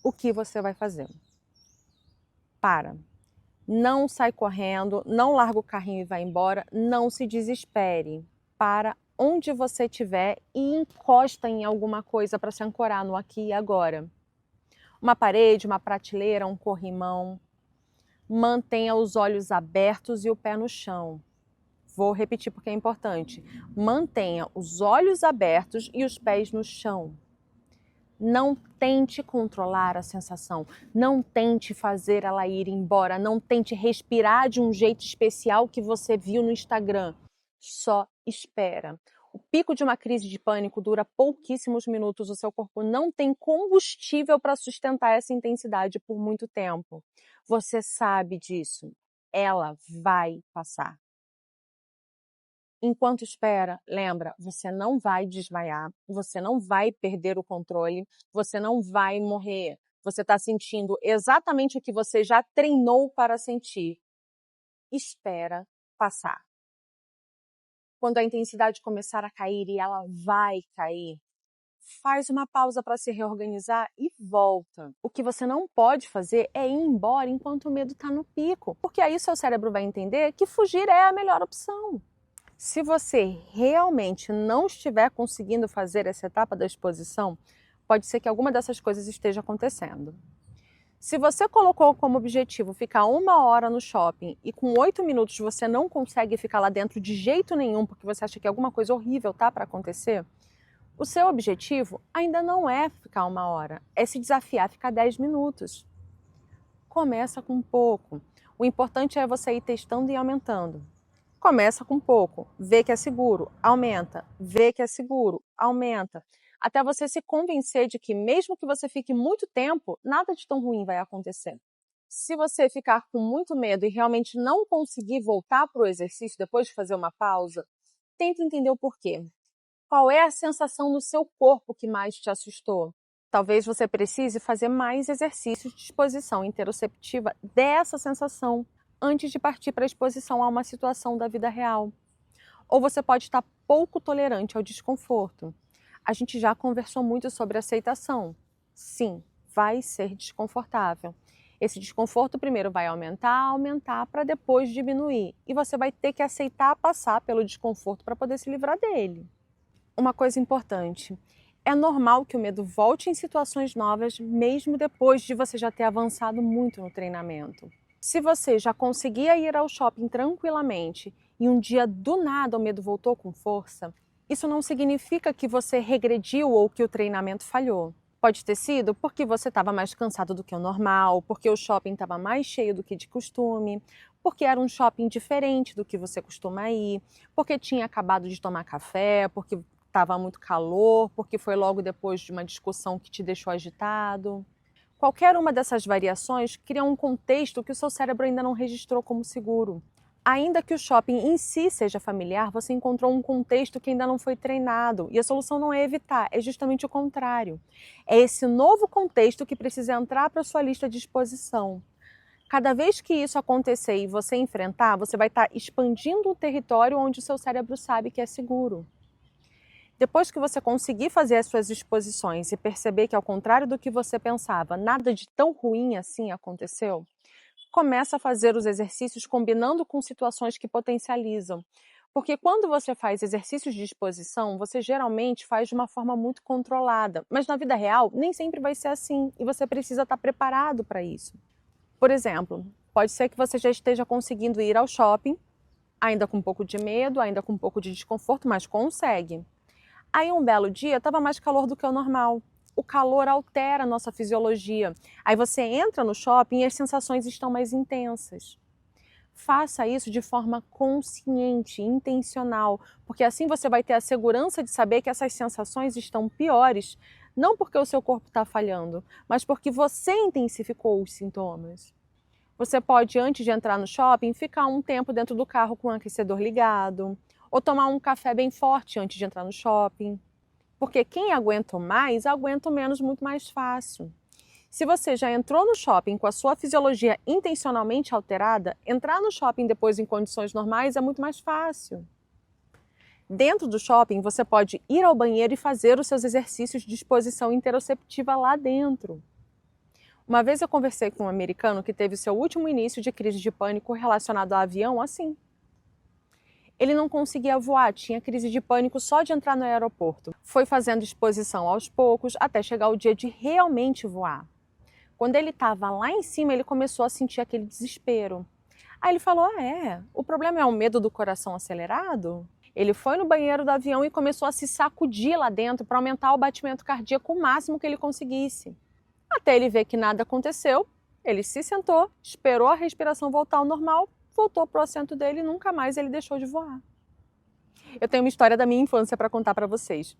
O que você vai fazer? Para. Não sai correndo, não larga o carrinho e vai embora, não se desespere. Para onde você estiver e encosta em alguma coisa para se ancorar no aqui e agora. Uma parede, uma prateleira, um corrimão. Mantenha os olhos abertos e o pé no chão. Vou repetir porque é importante. Mantenha os olhos abertos e os pés no chão. Não tente controlar a sensação. Não tente fazer ela ir embora. Não tente respirar de um jeito especial que você viu no Instagram. Só espera. O pico de uma crise de pânico dura pouquíssimos minutos. O seu corpo não tem combustível para sustentar essa intensidade por muito tempo. Você sabe disso. Ela vai passar. Enquanto espera, lembra, você não vai desmaiar, você não vai perder o controle, você não vai morrer. Você está sentindo exatamente o que você já treinou para sentir. Espera passar. Quando a intensidade começar a cair, e ela vai cair, faz uma pausa para se reorganizar e volta. O que você não pode fazer é ir embora enquanto o medo está no pico, porque aí seu cérebro vai entender que fugir é a melhor opção. Se você realmente não estiver conseguindo fazer essa etapa da exposição, pode ser que alguma dessas coisas esteja acontecendo. Se você colocou como objetivo ficar 1 hora no shopping e com 8 minutos você não consegue ficar lá dentro de jeito nenhum porque você acha que alguma coisa horrível tá para acontecer, o seu objetivo ainda não é ficar 1 hora, é se desafiar a ficar 10 minutos. Começa com pouco. O importante é você ir testando e aumentando. Começa com pouco, vê que é seguro, aumenta, vê que é seguro, aumenta. até você se convencer de que mesmo que você fique muito tempo, nada de tão ruim vai acontecer. Se você ficar com muito medo e realmente não conseguir voltar para o exercício depois de fazer uma pausa, tenta entender o porquê. Qual é a sensação no seu corpo que mais te assustou? Talvez você precise fazer mais exercícios de exposição interoceptiva dessa sensação antes de partir para a exposição a uma situação da vida real. Ou você pode estar pouco tolerante ao desconforto. A gente já conversou muito sobre aceitação. Sim, vai ser desconfortável. Esse desconforto primeiro vai aumentar para depois diminuir. E você vai ter que aceitar passar pelo desconforto para poder se livrar dele. Uma coisa importante, é normal que o medo volte em situações novas, mesmo depois de você já ter avançado muito no treinamento. Se você já conseguia ir ao shopping tranquilamente e um dia do nada o medo voltou com força, isso não significa que você regrediu ou que o treinamento falhou. Pode ter sido porque você estava mais cansado do que o normal, porque o shopping estava mais cheio do que de costume, porque era um shopping diferente do que você costuma ir, porque tinha acabado de tomar café, porque estava muito calor, porque foi logo depois de uma discussão que te deixou agitado. Qualquer uma dessas variações cria um contexto que o seu cérebro ainda não registrou como seguro. Ainda que o shopping em si seja familiar, você encontrou um contexto que ainda não foi treinado. E a solução não é evitar, é justamente o contrário. É esse novo contexto que precisa entrar para a sua lista de exposição. Cada vez que isso acontecer e você enfrentar, você vai estar expandindo o território onde o seu cérebro sabe que é seguro. Depois que você conseguir fazer as suas exposições e perceber que, ao contrário do que você pensava, nada de tão ruim assim aconteceu, começa a fazer os exercícios combinando com situações que potencializam. Porque quando você faz exercícios de exposição, você geralmente faz de uma forma muito controlada. Mas na vida real, nem sempre vai ser assim e você precisa estar preparado para isso. Por exemplo, pode ser que você já esteja conseguindo ir ao shopping, ainda com um pouco de medo, ainda com um pouco de desconforto, mas consegue. Aí um belo dia estava mais calor do que o normal. O calor altera a nossa fisiologia. Aí você entra no shopping e as sensações estão mais intensas. Faça isso de forma consciente, intencional, porque assim você vai ter a segurança de saber que essas sensações estão piores, não porque o seu corpo está falhando, mas porque você intensificou os sintomas. Você pode, antes de entrar no shopping, ficar um tempo dentro do carro com o aquecedor ligado, ou tomar um café bem forte antes de entrar no shopping. Porque quem aguenta mais, aguenta menos muito mais fácil. Se você já entrou no shopping com a sua fisiologia intencionalmente alterada, entrar no shopping depois em condições normais é muito mais fácil. Dentro do shopping, você pode ir ao banheiro e fazer os seus exercícios de exposição interoceptiva lá dentro. Uma vez eu conversei com um americano que teve seu último início de crise de pânico relacionado a avião assim. Ele não conseguia voar, tinha crise de pânico só de entrar no aeroporto. Foi fazendo exposição aos poucos até chegar o dia de realmente voar. Quando ele estava lá em cima, ele começou a sentir aquele desespero. Aí ele falou, o problema é o medo do coração acelerado? Ele foi no banheiro do avião e começou a se sacudir lá dentro para aumentar o batimento cardíaco o máximo que ele conseguisse. Até ele ver que nada aconteceu, ele se sentou, esperou a respiração voltar ao normal, voltou para o assento dele e nunca mais ele deixou de voar. Eu tenho uma história da minha infância para contar para vocês.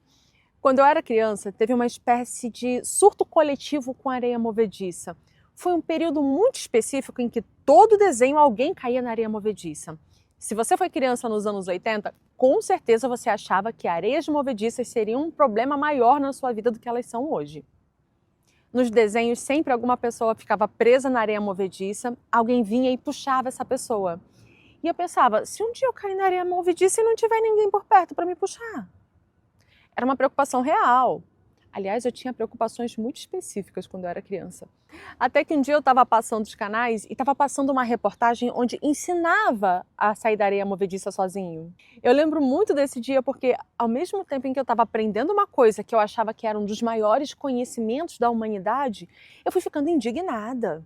Quando eu era criança, teve uma espécie de surto coletivo com areia movediça. Foi um período muito específico em que todo desenho alguém caía na areia movediça. Se você foi criança nos anos 80, com certeza você achava que areias movediças seriam um problema maior na sua vida do que elas são hoje. Nos desenhos, sempre alguma pessoa ficava presa na areia movediça, alguém vinha e puxava essa pessoa. E eu pensava, se um dia eu cair na areia movediça e não tiver ninguém por perto para me puxar? Era uma preocupação real. Aliás, eu tinha preocupações muito específicas quando eu era criança. Até que um dia eu estava passando os canais e estava passando uma reportagem onde ensinava a sair da areia movediça sozinho. Eu lembro muito desse dia porque, ao mesmo tempo em que eu estava aprendendo uma coisa que eu achava que era um dos maiores conhecimentos da humanidade, eu fui ficando indignada.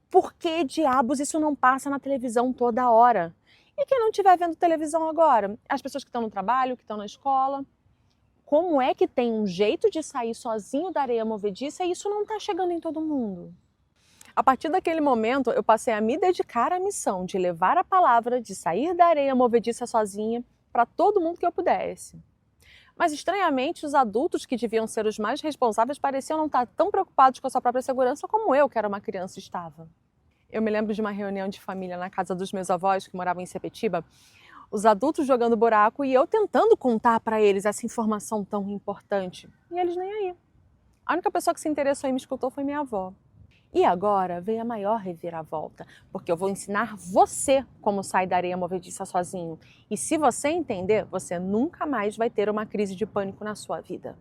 Por que diabos isso não passa na televisão toda hora? E quem não estiver vendo televisão agora? As pessoas que estão no trabalho, que estão na escola. Como é que tem um jeito de sair sozinho da areia movediça e isso não está chegando em todo mundo? A partir daquele momento, eu passei a me dedicar à missão de levar a palavra, de sair da areia movediça sozinha para todo mundo que eu pudesse. Mas, estranhamente, os adultos que deviam ser os mais responsáveis pareciam não estar tão preocupados com a sua própria segurança como eu, que era uma criança, estava. Eu me lembro de uma reunião de família na casa dos meus avós, que moravam em Sepetiba, os adultos jogando buraco e eu tentando contar para eles essa informação tão importante. E eles nem aí. A única pessoa que se interessou e me escutou foi minha avó. E agora vem a maior reviravolta, porque eu vou ensinar você como sair da areia movediça sozinho. E se você entender, você nunca mais vai ter uma crise de pânico na sua vida.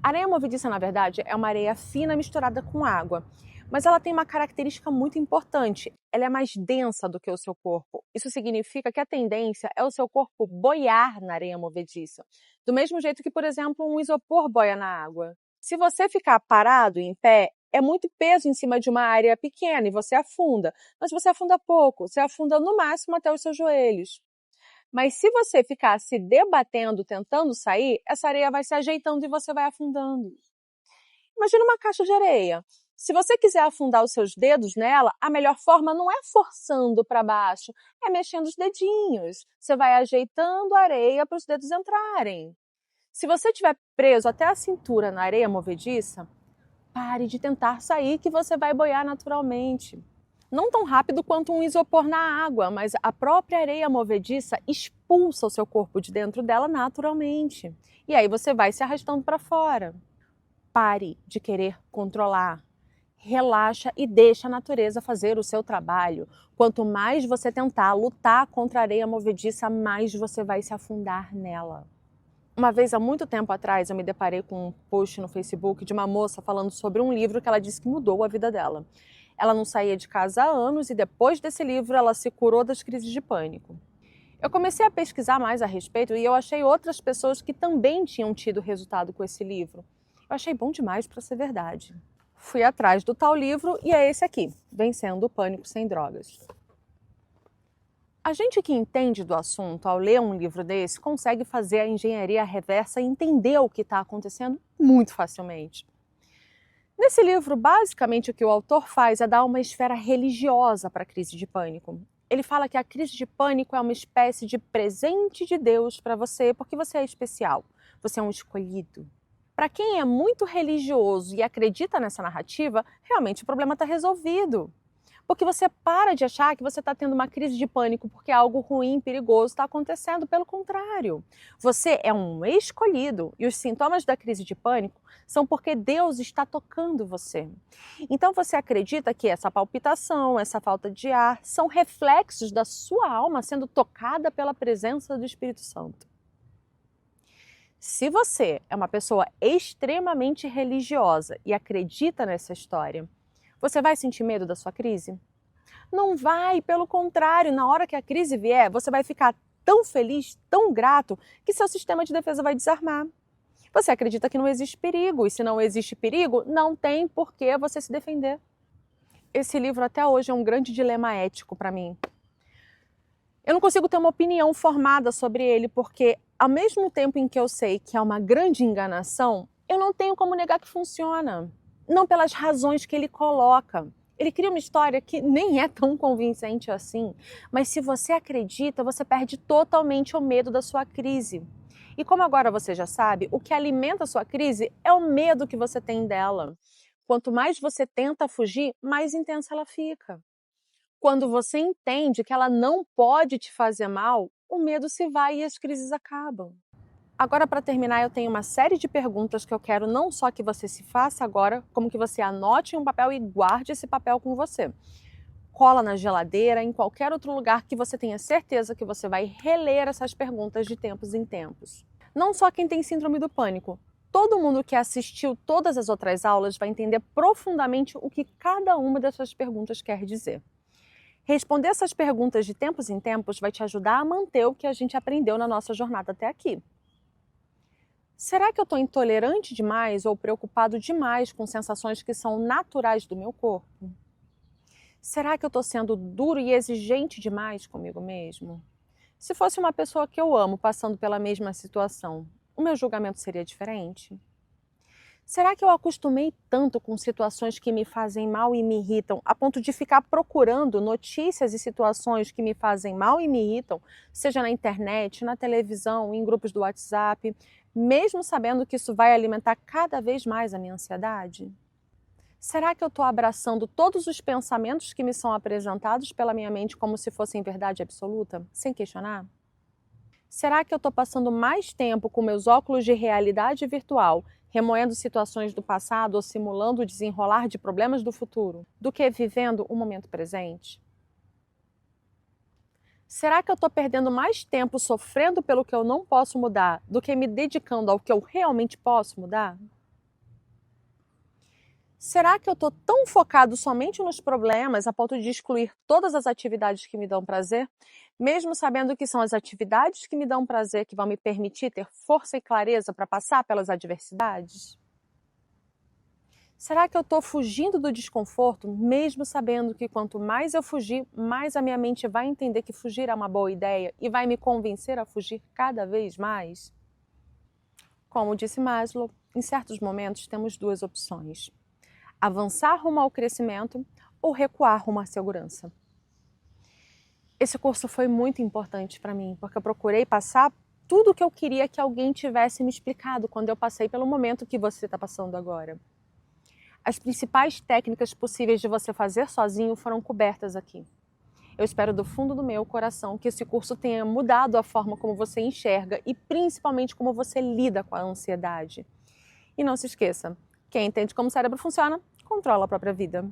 A areia movediça, na verdade, é uma areia fina misturada com água. Mas ela tem uma característica muito importante. Ela é mais densa do que o seu corpo. Isso significa que a tendência é o seu corpo boiar na areia movediça. Do mesmo jeito que, por exemplo, um isopor boia na água. Se você ficar parado em pé, é muito peso em cima de uma área pequena e você afunda. Mas você afunda pouco, você afunda no máximo até os seus joelhos. Mas se você ficar se debatendo, tentando sair, essa areia vai se ajeitando e você vai afundando. Imagina uma caixa de areia. Se você quiser afundar os seus dedos nela, a melhor forma não é forçando para baixo, é mexendo os dedinhos. Você vai ajeitando a areia para os dedos entrarem. Se você estiver preso até a cintura na areia movediça, pare de tentar sair que você vai boiar naturalmente. Não tão rápido quanto um isopor na água, mas a própria areia movediça expulsa o seu corpo de dentro dela naturalmente. E aí você vai se arrastando para fora. Pare de querer controlar. Relaxa e deixa a natureza fazer o seu trabalho. Quanto mais você tentar lutar contra a areia movediça, mais você vai se afundar nela. Uma vez, há muito tempo atrás, eu me deparei com um post no Facebook de uma moça falando sobre um livro que ela disse que mudou a vida dela. Ela não saía de casa há anos e depois desse livro ela se curou das crises de pânico. Eu comecei a pesquisar mais a respeito e eu achei outras pessoas que também tinham tido resultado com esse livro. Eu achei bom demais para ser verdade. Fui atrás do tal livro e é esse aqui, Vencendo o Pânico Sem Drogas. A gente que entende do assunto, ao ler um livro desse, consegue fazer a engenharia reversa e entender o que está acontecendo muito facilmente. Nesse livro, basicamente o que o autor faz é dar uma esfera religiosa para a crise de pânico. Ele fala que a crise de pânico é uma espécie de presente de Deus para você, porque você é especial, você é um escolhido. Para quem é muito religioso e acredita nessa narrativa, realmente o problema está resolvido. Porque você para de achar que você está tendo uma crise de pânico porque algo ruim, perigoso está acontecendo. Pelo contrário, você é um escolhido e os sintomas da crise de pânico são porque Deus está tocando você. Então você acredita que essa palpitação, essa falta de ar, são reflexos da sua alma sendo tocada pela presença do Espírito Santo. Se você é uma pessoa extremamente religiosa e acredita nessa história, você vai sentir medo da sua crise? Não vai, pelo contrário, na hora que a crise vier, você vai ficar tão feliz, tão grato, que seu sistema de defesa vai desarmar. Você acredita que não existe perigo, e se não existe perigo, não tem por que você se defender. Esse livro até hoje é um grande dilema ético para mim. Eu não consigo ter uma opinião formada sobre ele, porque ao mesmo tempo em que eu sei que é uma grande enganação, eu não tenho como negar que funciona. Não pelas razões que ele coloca. Ele cria uma história que nem é tão convincente assim, mas se você acredita, você perde totalmente o medo da sua crise. E como agora você já sabe, o que alimenta a sua crise é o medo que você tem dela. Quanto mais você tenta fugir, mais intensa ela fica. Quando você entende que ela não pode te fazer mal, o medo se vai e as crises acabam. Agora, para terminar, eu tenho uma série de perguntas que eu quero não só que você se faça agora, como que você anote em um papel e guarde esse papel com você. Cola na geladeira, em qualquer outro lugar que você tenha certeza que você vai reler essas perguntas de tempos em tempos. Não só quem tem síndrome do pânico. Todo mundo que assistiu todas as outras aulas vai entender profundamente o que cada uma dessas perguntas quer dizer. Responder essas perguntas de tempos em tempos vai te ajudar a manter o que a gente aprendeu na nossa jornada até aqui. Será que eu estou intolerante demais ou preocupado demais com sensações que são naturais do meu corpo? Será que eu estou sendo duro e exigente demais comigo mesmo? Se fosse uma pessoa que eu amo passando pela mesma situação, o meu julgamento seria diferente? Será que eu acostumei tanto com situações que me fazem mal e me irritam, a ponto de ficar procurando notícias e situações que me fazem mal e me irritam, seja na internet, na televisão, em grupos do WhatsApp, mesmo sabendo que isso vai alimentar cada vez mais a minha ansiedade? Será que eu estou abraçando todos os pensamentos que me são apresentados pela minha mente como se fossem verdade absoluta, sem questionar? Será que eu estou passando mais tempo com meus óculos de realidade virtual, remoendo situações do passado ou simulando o desenrolar de problemas do futuro, do que vivendo o momento presente? Será que eu estou perdendo mais tempo sofrendo pelo que eu não posso mudar do que me dedicando ao que eu realmente posso mudar? Será que eu estou tão focado somente nos problemas a ponto de excluir todas as atividades que me dão prazer, mesmo sabendo que são as atividades que me dão prazer que vão me permitir ter força e clareza para passar pelas adversidades? Será que eu estou fugindo do desconforto, mesmo sabendo que quanto mais eu fugir, mais a minha mente vai entender que fugir é uma boa ideia e vai me convencer a fugir cada vez mais? Como disse Maslow, em certos momentos temos duas opções: avançar rumo ao crescimento ou recuar rumo à segurança. Esse curso foi muito importante para mim, porque eu procurei passar tudo o que eu queria que alguém tivesse me explicado quando eu passei pelo momento que você está passando agora. As principais técnicas possíveis de você fazer sozinho foram cobertas aqui. Eu espero do fundo do meu coração que esse curso tenha mudado a forma como você enxerga e principalmente como você lida com a ansiedade. E não se esqueça, quem entende como o cérebro funciona, controla a própria vida.